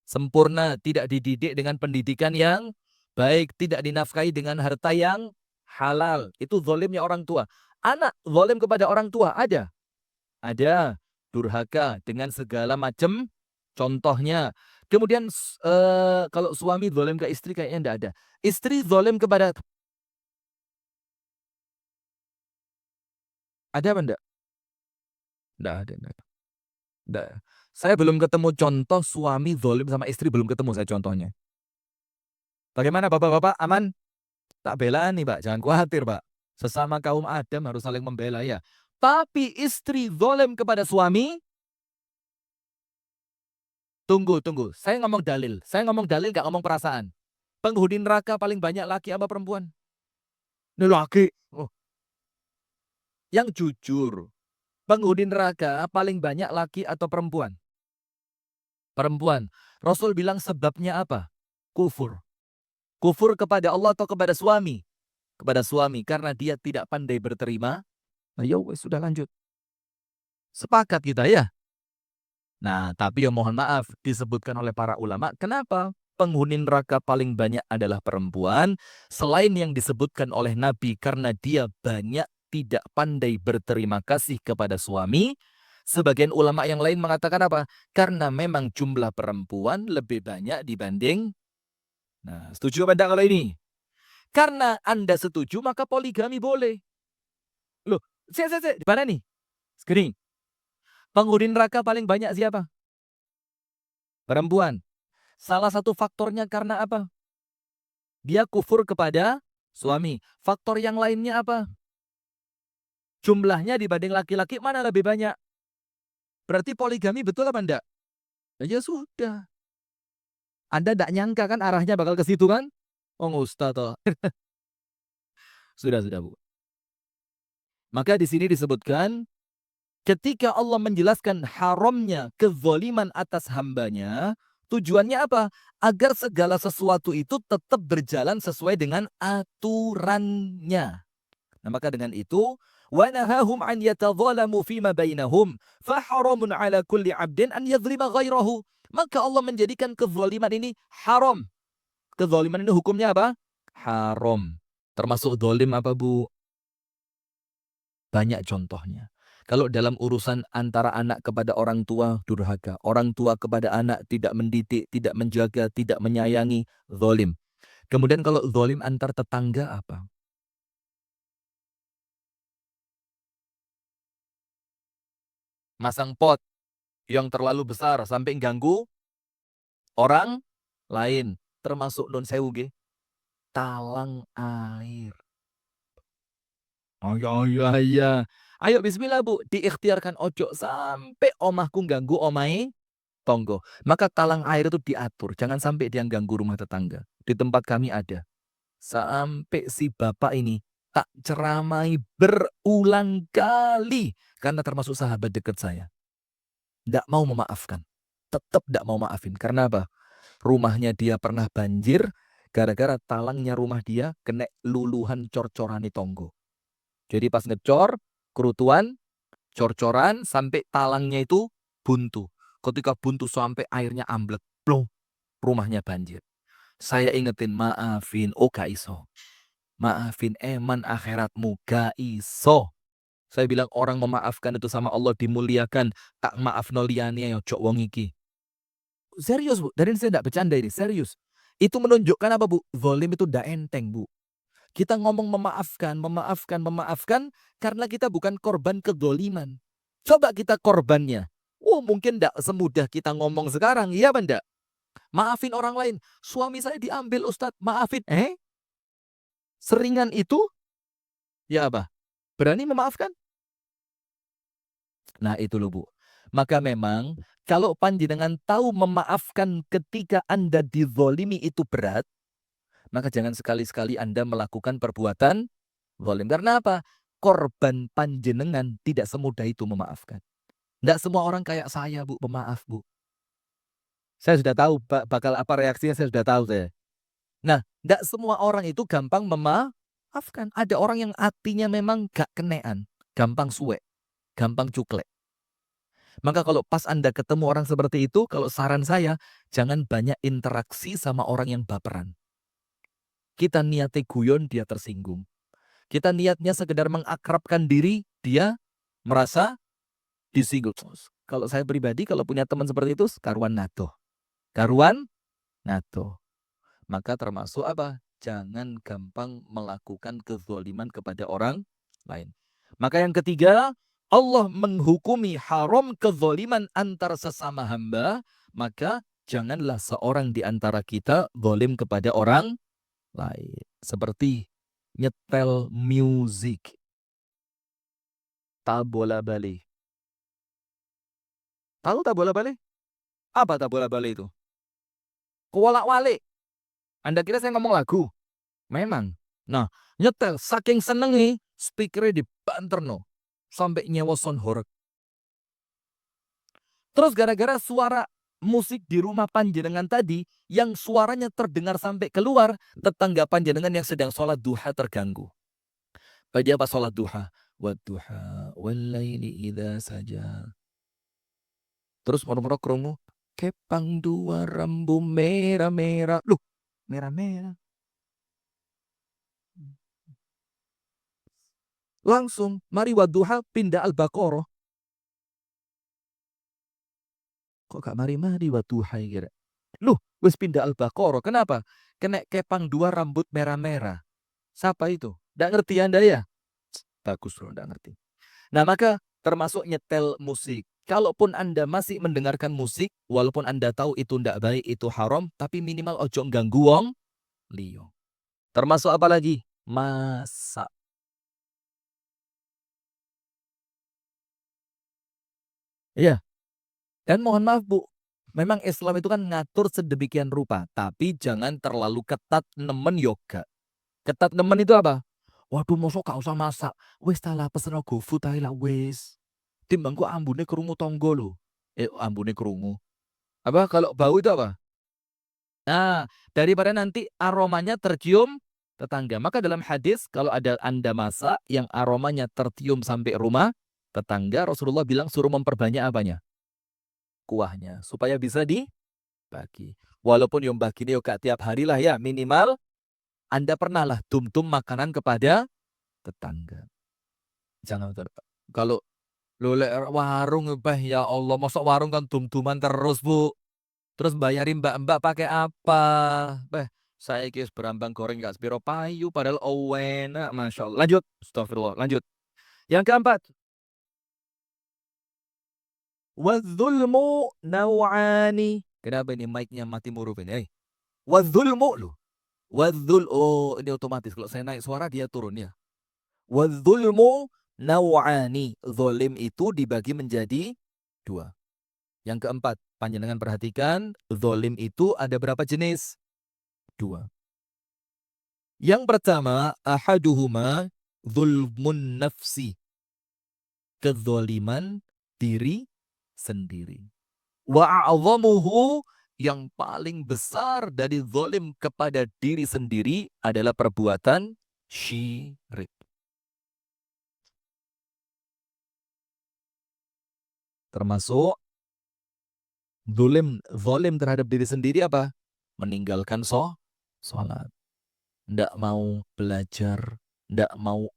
sempurna, tidak dididik dengan pendidikan yang baik, tidak dinafkahi dengan harta yang halal. Itu zalimnya orang tua. Anak zalim kepada orang tua ada. Ada. Durhaka dengan segala macam contohnya. Kemudian kalau suami zalim ke istri kayaknya tidak ada. Istri zalim kepada, ada apa enggak? Tidak ada. Nggak. Saya belum ketemu contoh suami zalim sama istri, belum ketemu saya contohnya. Bagaimana Bapak-bapak, aman? Tak bela nih, Pak. Jangan khawatir, Pak. Sesama kaum Adam harus saling membela ya. Tapi istri zalim kepada suami, tunggu. Saya ngomong dalil. Saya ngomong dalil, gak ngomong perasaan. Penghuni neraka paling banyak laki apa perempuan? Ini laki. Oh. Yang jujur. Penghuni neraka paling banyak laki atau perempuan? Perempuan. Rasul bilang sebabnya apa? Kufur. Kufur kepada Allah atau kepada suami? Kepada suami. Karena dia tidak pandai berterima. Nah, ya sudah lanjut. Sepakat kita ya. Nah, tapi ya mohon maaf disebutkan oleh para ulama. Kenapa? penghuni neraka paling banyak adalah perempuan, selain yang disebutkan oleh Nabi karena dia banyak tidak pandai berterima kasih kepada suami, sebagian ulama yang lain mengatakan apa? Karena memang jumlah perempuan lebih banyak dibanding. Nah, setuju apa enggak kalau ini? Karena Anda setuju, maka poligami boleh. Loh, di mana nih? Screen. Penghuni neraka paling banyak siapa? Perempuan. Salah satu faktornya karena apa? Dia kufur kepada suami. Faktor yang lainnya apa? Jumlahnya dibanding laki-laki mana lebih banyak? Berarti poligami betul apa enggak? Ya sudah. Anda enggak nyangka kan arahnya bakal ke situ kan? Oh, Ustaz toh. Sudah, Bu. Maka di sini disebutkan ketika Allah menjelaskan haramnya kezaliman atas hambanya, tujuannya apa? Agar segala sesuatu itu tetap berjalan sesuai dengan aturannya. Nah, maka dengan itu, wa nahahum an yatadzalamu fima bainahum, fa haramun ala kulli 'abdin an yadhlima ghairahu. Maka Allah menjadikan kezaliman ini haram. Kezaliman ini hukumnya apa? Haram. Termasuk zalim apa, Bu? Banyak contohnya. Kalau dalam urusan antara anak kepada orang tua, durhaka. Orang tua kepada anak tidak mendidik, tidak menjaga, tidak menyayangi, zalim. Kemudian kalau zalim antar tetangga apa? Masang pot yang terlalu besar sampai ganggu orang lain. Termasuk non sewu nggih, talang air. Oh iya. Ayo bismillah Bu, diikhtiarkan ojo sampai omahku ganggu omahe tonggo. Maka talang air itu diatur, jangan sampai dia ganggu rumah tetangga. Di tempat kami ada. Sampai si bapak ini tak ceramai berulang kali. Karena termasuk sahabat dekat saya. Tidak mau memaafkan. Tetap tidak mau maafin. Karena apa? Rumahnya dia pernah banjir. Gara-gara talangnya rumah dia kena luluhan cor-corani tonggo. Jadi pas ngecor, kerutuan, cor-coran, sampai talangnya itu buntu. Ketika buntu sampai airnya amblek. Plong, rumahnya banjir. Saya ingetin, maafin, oh gak iso. Maafin, eman akhiratmu gak iso. Saya bilang orang memaafkan itu sama Allah dimuliakan. Tak maaf no liyane yo cok wong iki. Serius Bu, dari saya tidak bercanda ini, serius. Itu menunjukkan apa Bu? Zalim itu tidak enteng Bu. Kita ngomong memaafkan karena kita bukan korban kezaliman. Coba kita korbannya. Oh mungkin tidak semudah kita ngomong sekarang, iya apa enggak? Maafin orang lain. Suami saya diambil Ustadz, maafin. Seringan itu, ya apa? Berani memaafkan? Nah itu loh Bu. Maka memang kalau panjenengan tahu memaafkan ketika Anda dizolimi itu berat, maka jangan sekali-sekali Anda melakukan perbuatan zalim. Karena apa? Korban panjenengan tidak semudah itu memaafkan. Tidak semua orang kayak saya Bu, pemaaf Bu. Saya sudah tahu bakal apa reaksinya, saya sudah tahu saya. Nah, tidak semua orang itu gampang memaafkan. Ada orang yang hatinya memang gak kenean, gampang suwe, gampang cuklek. Maka kalau pas Anda ketemu orang seperti itu, kalau saran saya, jangan banyak interaksi sama orang yang baperan. Kita niatnya guyon, dia tersinggung. Kita niatnya sekedar mengakrabkan diri, dia merasa disinggung. Kalau saya pribadi, kalau punya teman seperti itu, karuan nato. Karuan nato. Maka termasuk apa? Jangan gampang melakukan kezaliman kepada orang lain. Maka yang ketiga, Allah menghukumi haram kezaliman antar sesama hamba, maka janganlah seorang di antara kita zalim kepada orang lain. Seperti nyetel musik. Tabola balik. Tahu tabola balik? Apa tabola balik itu? Kuwalak-walik. Anda kira saya ngomong lagu? Memang. Nah, nyetel saking senengi, speakernya dibanterno sampai nyewa sound horeg. Terus gara-gara suara musik di rumah panjenengan tadi yang suaranya terdengar sampai keluar, tetangga panjenengan yang sedang sholat duha terganggu. Pada apa sholat duha? Wadduha wallaili idza saja. Terus moro-moro krungu Kepang dua rembu merah-merah. Loh, merah-merah. Langsung, mari wadduha pindah Al-Baqarah. Kok gak mari-mari wadduha kira? Loh, wis pindah Al-Baqarah. Kenapa? Kena kepang dua rambut merah-merah. Siapa itu? Nggak ngerti Anda ya? Bagus loh, nggak ngerti. Nah, maka termasuk nyetel musik. Kalaupun Anda masih mendengarkan musik, walaupun Anda tahu itu ndak baik, itu haram, tapi minimal ojo ganggu wong liya. Termasuk apa lagi? Masak. Iya. Dan mohon maaf Bu, memang Islam itu kan ngatur sedemikian rupa, tapi jangan terlalu ketat nemen yoga. Ketat nemen itu apa? Waduh, mosok gak usah masak. Wis ta lah pesen GoFood ae lah wis. Timbang ku ambune krungu tangga lho. Ambune krungu. Apa kalau bau itu apa? Nah, daripada nanti aromanya tercium tetangga. Maka dalam hadis kalau ada Anda masak yang aromanya tercium sampai rumah tetangga, Rasulullah bilang suruh memperbanyak apanya? Kuahnya supaya bisa dibagi. Walaupun yang bagi ini gak tiap hari lah ya, minimal Anda pernah lah tum-tum makanan kepada tetangga. Jangan kalau lo warung ya Allah, masuk warung kan tum-tuman terus Bu. Terus bayarin mbak-mbak pakai apa? Saya kis berambang goreng gak sepiro payu padahal enak, Masya Allah. Lanjut, astagfirullah, lanjut. Yang keempat, wadzulmu naw'ani. Kenapa ini mic-nya mati murup ini? Wadzulmu loh. Oh ini otomatis kalau saya naik suara dia turun ya. Wadzulmu naw'ani. Zolim itu dibagi menjadi dua. Yang keempat, panjenengan perhatikan, zolim itu ada berapa jenis? Dua. Yang pertama, ahaduhuma zulmun nafsi. Kezoliman diri sendiri. Wa'a'zamuhu, yang paling besar dari zolim kepada diri sendiri adalah perbuatan syirik. Termasuk zolim terhadap diri sendiri apa? Meninggalkan sholat. Nggak mau belajar, nggak mau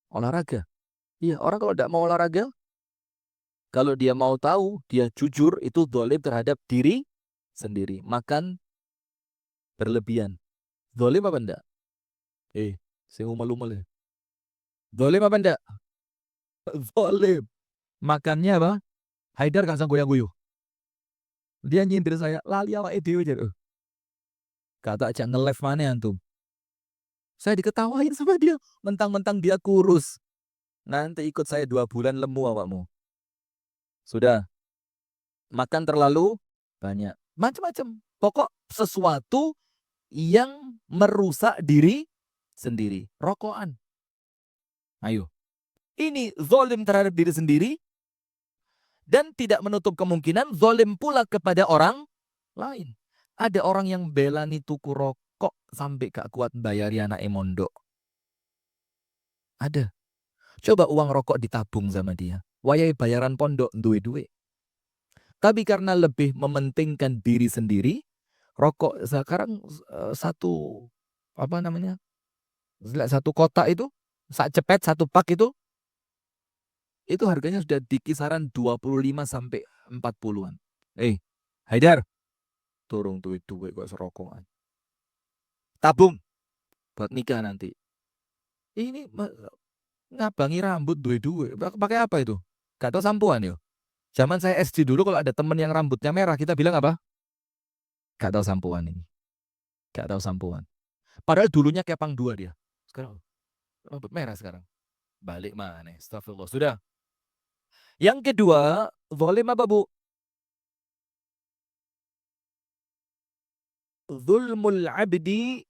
olahraga. Iya, orang kalau nggak mau olahraga, kalau dia mau tahu, dia jujur, itu zalim terhadap diri sendiri. Makan berlebihan. Zalim apa enggak? Saya umel-umel ya. Zalim apa enggak? Zalim. Makannya apa? Haidar gak sanggup goyang-guyuh. Dia nyindir saya, lali awake dhewe jar. Kata aja nge-live mana antum. Saya diketawain sama dia. Mentang-mentang dia kurus. Nanti ikut saya 2 bulan lemu awakmu. Sudah. Makan terlalu banyak. Macam-macam. Pokok sesuatu yang merusak diri sendiri. Rokokan. Ayo. Ini zalim terhadap diri sendiri dan tidak menutup kemungkinan zalim pula kepada orang lain. Ada orang yang belani tuku rokok sampai gak kuat bayari anak mondok. Ada. Coba uang rokok ditabung sama dia. Wayai bayaran pondok duwe-duwe. Tapi karena lebih mementingkan diri sendiri, rokok sekarang satu apa namanya? Satu kotak itu, sak cepet satu pak itu harganya sudah di kisaran 25 sampai 40-an. Haidar, turun duit-duit kok serokongan. Tabung buat nikah nanti. Ini ngabangi rambut duit-duit. Pakai apa itu? Gak tahu sampuan ya. Zaman saya SD dulu kalau ada temen yang rambutnya merah, kita bilang apa? Gak tahu sampuan ini. Gak tahu sampuan. Padahal dulunya kepang dua dia. Sekarang rambut merah sekarang. Balik mana? Astagfirullah. Sudah. Yang kedua, zalim apa Bu? Zulmul abdi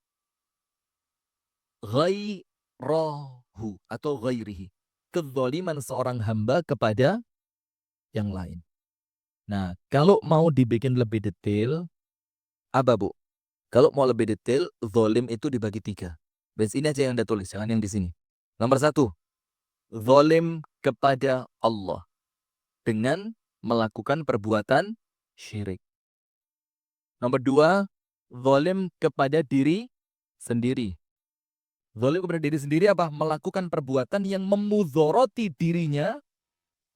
ghairahu atau ghairihi. Kezaliman seorang hamba kepada yang lain. Nah, kalau mau dibikin lebih detail, apa Bu? Kalau mau lebih detail, zalim itu dibagi 3. Dan ini aja yang Anda tulis, jangan yang di sini. Nomor 1, zalim kepada Allah dengan melakukan perbuatan syirik. Nomor 2, zalim kepada diri sendiri. Zalim kepada diri sendiri apa? Melakukan perbuatan yang memudoroti dirinya,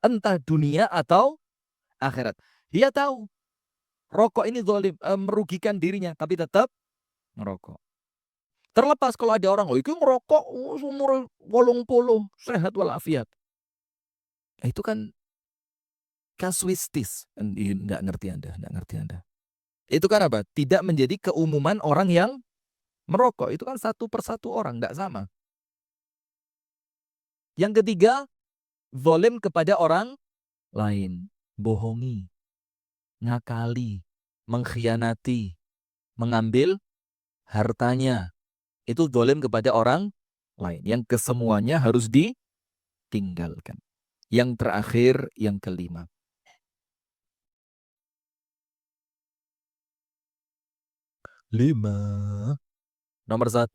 entah dunia atau akhirat. Dia tahu rokok ini zalim, merugikan dirinya, tapi tetap merokok. Terlepas kalau ada orang, itu ngerokok umur 80, sehat walafiat. Itu kan kasuistis. Nggak ngerti Anda. Itu kan apa? Tidak menjadi keumuman orang yang merokok. Itu kan satu persatu orang, nggak sama. Yang ketiga, zalim kepada orang lain. Bohongi, ngakali, mengkhianati, mengambil hartanya. Itu zalim kepada orang lain. Yang kesemuanya harus ditinggalkan. Yang terakhir, yang kelima. 5. Nomor 1,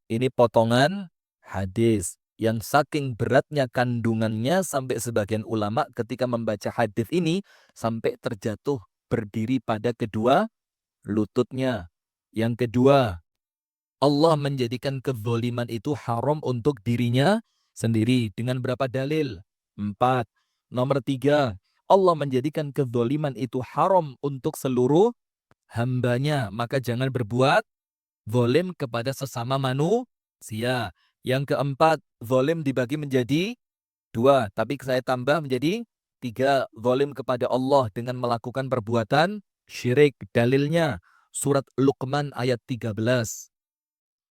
ini potongan hadis yang saking beratnya kandungannya sampai sebagian ulama ketika membaca hadis ini sampai terjatuh berdiri pada kedua lututnya. Yang kedua, Allah menjadikan kezaliman itu haram untuk dirinya sendiri. Dengan berapa dalil? 4. Nomor 3, Allah menjadikan kezaliman itu haram untuk seluruh hambanya. Maka jangan berbuat zalim kepada sesama manusia. Yang keempat, zalim dibagi menjadi 2. Tapi saya tambah menjadi 3. Zalim kepada Allah dengan melakukan perbuatan syirik. Dalilnya surat Luqman ayat 13.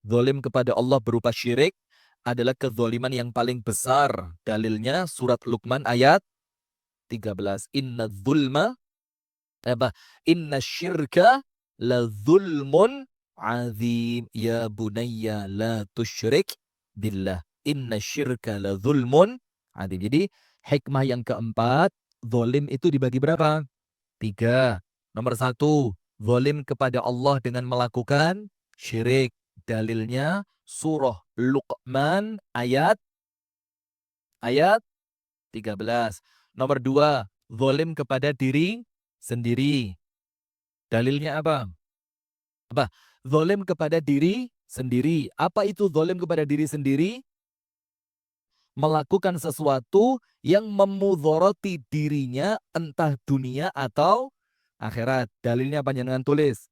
Zalim kepada Allah berupa syirik adalah kezaliman yang paling besar. Dalilnya surat Luqman ayat 13. Inna syirka la zulmun azim ya bunayya la tusyrik billah. Inna syirka la zulmun azim. Jadi hikmah yang keempat, zalim itu dibagi berapa? 3. Nomor 1, zalim kepada Allah dengan melakukan syirik. Dalilnya surah Luqman ayat 13. Nomor 2, zalim kepada diri sendiri. Dalilnya apa? Zalim kepada diri sendiri. Apa itu zalim kepada diri sendiri? Melakukan sesuatu yang memudoroti dirinya entah dunia atau akhirat. Dalilnya panjenengan tulis.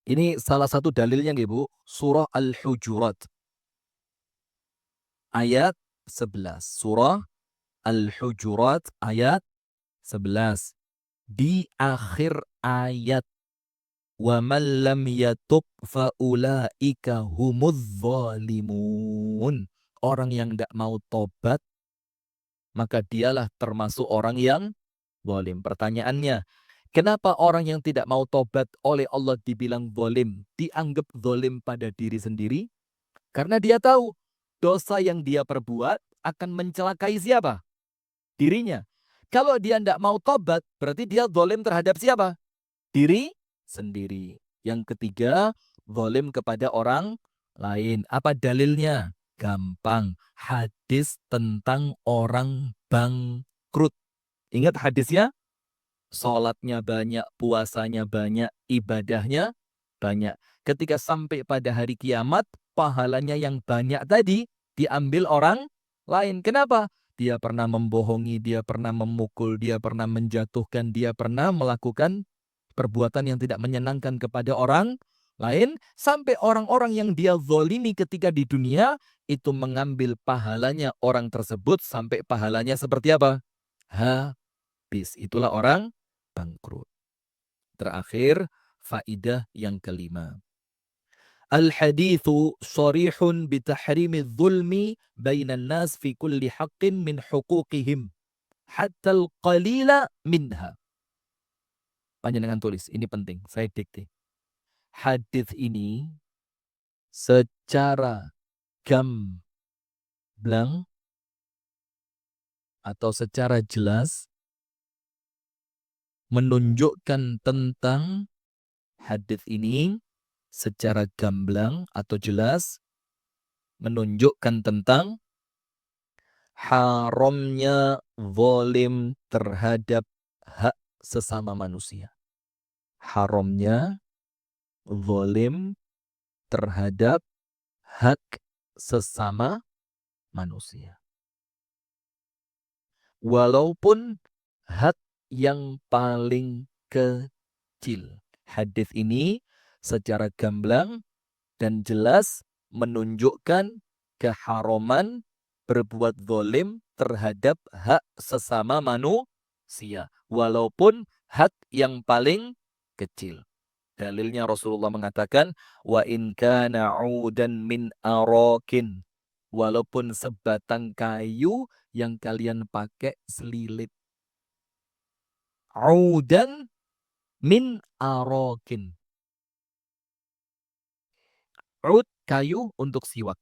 Ini salah satu dalilnya nggih Bu, surah Al-Hujurat ayat 11. Surah Al-Hujurat ayat 11. Di akhir ayat, wa man lam yatub faulaika humudz zalimun. Orang yang tidak mau tobat, maka dialah termasuk orang yang zalim. Pertanyaannya, kenapa orang yang tidak mau tobat oleh Allah dibilang zalim, dianggap zalim pada diri sendiri? Karena dia tahu dosa yang dia perbuat akan mencelakai siapa? Dirinya. Kalau dia tidak mau tobat, berarti dia zalim terhadap siapa? Diri sendiri. Yang ketiga, zalim kepada orang lain. Apa dalilnya? Gampang. Hadis tentang orang bangkrut. Ingat hadisnya? Sholatnya banyak, puasanya banyak, ibadahnya banyak. Ketika sampai pada hari kiamat, pahalanya yang banyak tadi diambil orang lain. Kenapa? Dia pernah membohongi, dia pernah memukul, dia pernah menjatuhkan, dia pernah melakukan perbuatan yang tidak menyenangkan kepada orang lain. Sampai orang-orang yang dia zolimi ketika di dunia, itu mengambil pahalanya orang tersebut sampai pahalanya seperti apa? Habis. Itulah orang bangkrut. Terakhir, faidah yang kelima. Al-hadithu sharihun bitahrimi dhulmi bainan nas fi kulli haqqin min huquqihim hatta al-qalila minha. Panjenengan tulis, ini penting, saya dikte. Hadis ini secara gamblang atau secara jelas menunjukkan tentang hadis ini secara gamblang atau jelas menunjukkan tentang haramnya zalim terhadap hak sesama manusia. Haramnya zalim terhadap hak sesama manusia. Walaupun hak yang paling kecil. Hadis ini secara gamblang dan jelas menunjukkan keharaman berbuat zalim terhadap hak sesama manusia. Walaupun hak yang paling kecil. Dalilnya Rasulullah mengatakan, wa in kana 'udan min arakin. Walaupun sebatang kayu yang kalian pakai selilit. 'Udan min arakin. Ud kayu untuk siwak.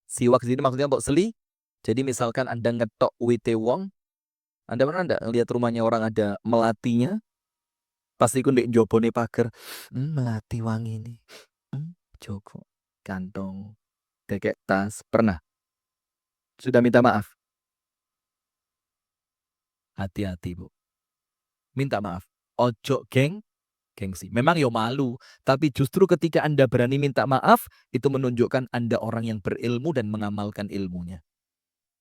Siwak sini maksudnya untuk seli. Jadi misalkan Anda ngetok wite wong, Anda pernah enggak lihat rumahnya orang ada melatinya? Pasti ku ndek njobone pagar. Melati wangi ini. Joko kantong dekek tas. Pernah? Sudah minta maaf? Hati-hati, Bu. Minta maaf. Ojo gengsi. Memang yo malu, tapi justru ketika Anda berani minta maaf, itu menunjukkan Anda orang yang berilmu dan mengamalkan ilmunya.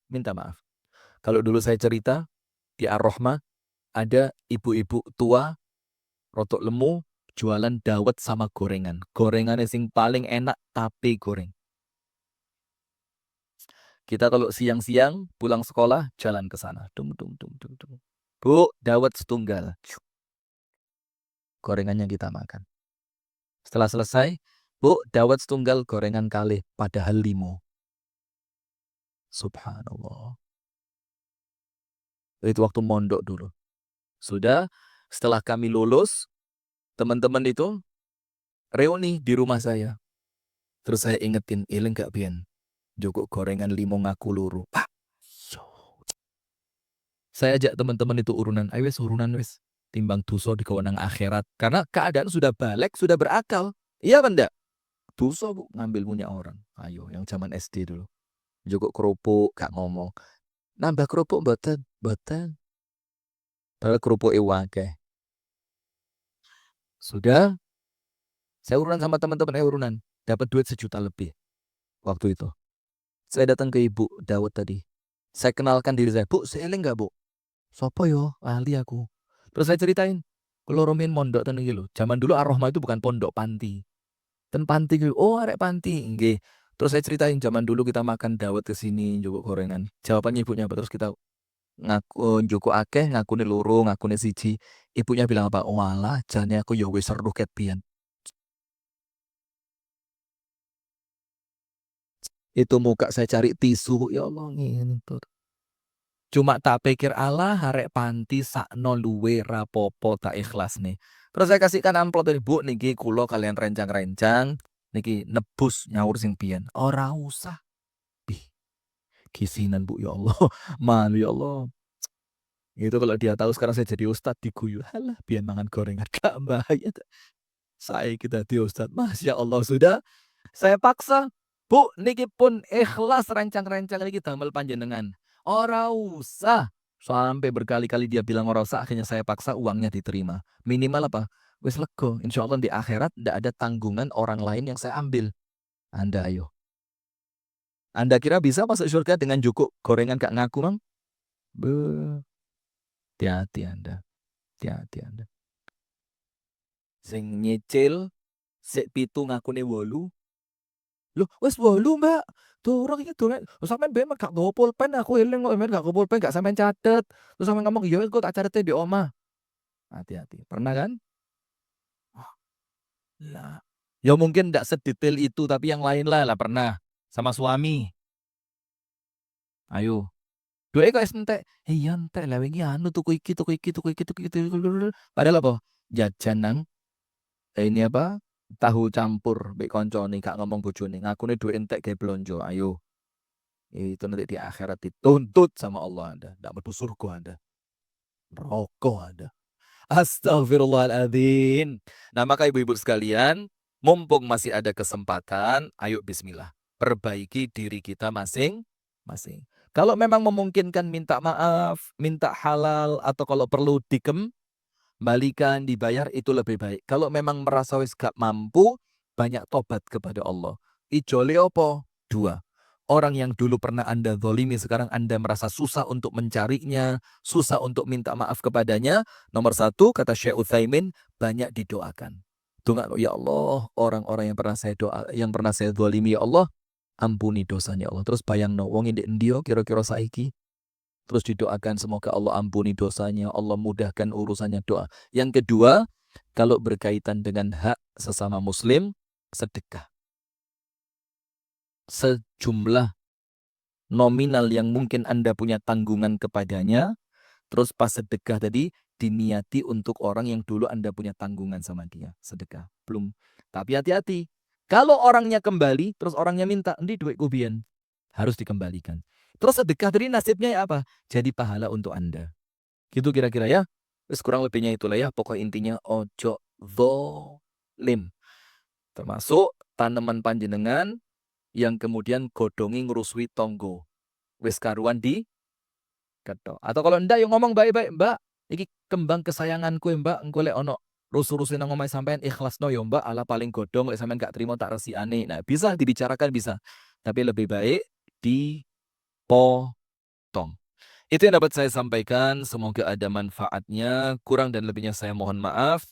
Minta maaf. Kalau dulu saya cerita, di Ar-Rahmah ada ibu-ibu tua, rotok lemu, jualan dawet sama gorengan. Gorengannya sing paling enak, tapi goreng. Kita kalau siang-siang pulang sekolah, jalan ke sana. Bu, dawet setunggal. Gorengannya kita makan. Setelah selesai, Bu, dawet setunggal gorengan kalih, padahal 5. Subhanallah. Itu waktu mondok dulu. Sudah, setelah kami lulus, teman-teman itu reuni di rumah saya. Terus saya ingetin, iling gak biyen. Joko gorengan 5 ngaku luru. Pak. Saya ajak teman-teman itu urunan. Ayo wes urunan wes. Timbang dosa di kewenang akhirat. Karena keadaan sudah balik, sudah berakal. Iya kan enggak? Dosa Bu, ngambil punya orang. Ayo, yang zaman SD dulu. Joko kerupuk, gak ngomong. Nambah kerupuk mboten. Padahal kerupuk iwake. Sudah, saya urunan sama teman-teman, urunan. Dapat duit 1 juta lebih. Waktu itu. Saya datang ke Ibu Dawud tadi. Saya kenalkan diri saya. Bu, seeling gak Bu? Sopo yo, ahli aku. Terus saya ceritain. Kalau romin mondok ten iki lho. Zaman dulu Ar-Rahmah itu bukan pondok, panti. Ten panti gitu. Oh, arek panti. Nggih. Terus saya ceritain zaman dulu kita makan dawet ke sini, njupuk gorengan. Jawabannya ibunya apa? Terus kita ngaku njukuk akeh, ngakune loro, ngakune siji. Ibunya bilang apa? Walah, jane aku ya wis seru ket pian. Itu muka saya cari tisu, ya Allah ngene tuh. Cuma tak pikir Allah harek panti sakno luwe rapopo tak ikhlas nih. Terus saya kasihkan amplop dari Bu niki kula kalian rencang-rencang niki nebus nyaur sing pian. Ora usah. Bih. Kisinan Bu ya Allah. Malu ya Allah. Itu kalau dia tahu sekarang saya jadi ustad diguyu. Halah pian mangan gorengan gak bahaya. Saya kita di ustad. Masya Allah sudah. Saya paksa. Bu niki pun ikhlas rencang-rencang niki damel panjenengan. Ora usah. Sampai berkali-kali dia bilang ora usah, akhirnya saya paksa uangnya diterima. Minimal apa? Wis lego. Insya Allah di akhirat tidak ada tanggungan orang lain yang saya ambil. Anda ayo. Anda kira bisa masuk surga dengan jukuk gorengan gak ngaku, Mang? Hati-hati Anda. Hati-hati Anda. Sing nyicil sik 7 ngakune 8. Loh, wis 8, Mbak. Durung iki durung. Sampeyan ben gak nggawa pulpen, aku eling kok sampeyan gak nggawa pulpen, gak sampeyan catet. Terus sampeyan ngomong, "Ya wis kok tak catete di omah." Hati-hati. Pernah kan? Lah, ya mungkin ndak sedetail itu, tapi yang lain lah pernah. Sama suami. Ayo. Duwe kok wis entek. Iya entek lah wingi anu tuku iki. Padahal apa? Jajan nang ini apa? Tahu campur mbek koncone gak ngomong bojone. Ngakune duwe entek gawe blonjo. Ayo. Itu nanti di akhirat dituntut sama Allah Anda. Ndak mlebu surga Anda. Rokok Anda. Astagfirullahaladzim. Nah maka ibu-ibu sekalian, Mumpung masih ada kesempatan, ayo bismillah. Perbaiki diri kita masing-masing. Kalau memang memungkinkan minta maaf, minta halal, atau kalau perlu dikembalikan, dibayar, itu lebih baik. Kalau memang merasa wis gak mampu, banyak tobat kepada Allah. Ijole opo? Dua. Orang yang dulu pernah Anda zalimi, sekarang Anda merasa susah untuk mencarinya, susah untuk minta maaf kepadanya. Nomor satu, kata Syekh Utsaimin, banyak didoakan. Doa, ya Allah, orang-orang yang pernah saya zalimi, ya Allah, ampuni dosanya, ya Allah. Terus bayangno wong ndek endi kira-kira saiki. Terus didoakan semoga Allah ampuni dosanya, Allah mudahkan urusannya, doa. Yang kedua, kalau berkaitan dengan hak sesama muslim, sedekah. Sejumlah nominal yang mungkin Anda punya tanggungan kepadanya, terus pas sedekah tadi diniati untuk orang yang dulu Anda punya tanggungan sama dia. Sedekah. Belum. Tapi hati-hati. Kalau orangnya kembali, terus orangnya minta, "Endi duit kubian?" Harus dikembalikan. Terus sedekah tadi nasibnya ya apa? Jadi pahala untuk Anda. Gitu kira-kira ya. Terus kurang lebihnya itulah ya. Pokok intinya ojo zolim. Termasuk tanaman panjenengan yang kemudian godongi ngerusui tonggo. Wis karuan di ketok. Atau kalau ndak yang ngomong baik-baik, "Mbak, iki kembang kesayanganku ya, Mbak, engko lek ono rusuh-rusuh nang omahe sampean ikhlasno ya, Mbak, ala paling godhong lek sampean gak trimo tak resikane." Nah, bisa dibicarakan bisa. Tapi lebih baik dipotong. Itu yang dapat saya sampaikan, semoga ada manfaatnya. Kurang dan lebihnya saya mohon maaf.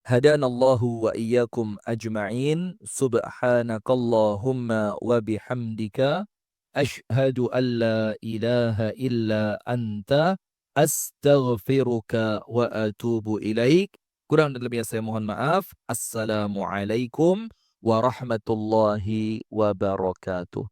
Hadanallahu wa iyyakum ajma'in. Subhanakallahumma wa bihamdika. Ashhadu an la ilaha illa anta. Astaghfiruka wa atubu ilaik. Kurang dan lebihnya saya mohon maaf. Assalamualaikum warahmatullahi wabarakatuh.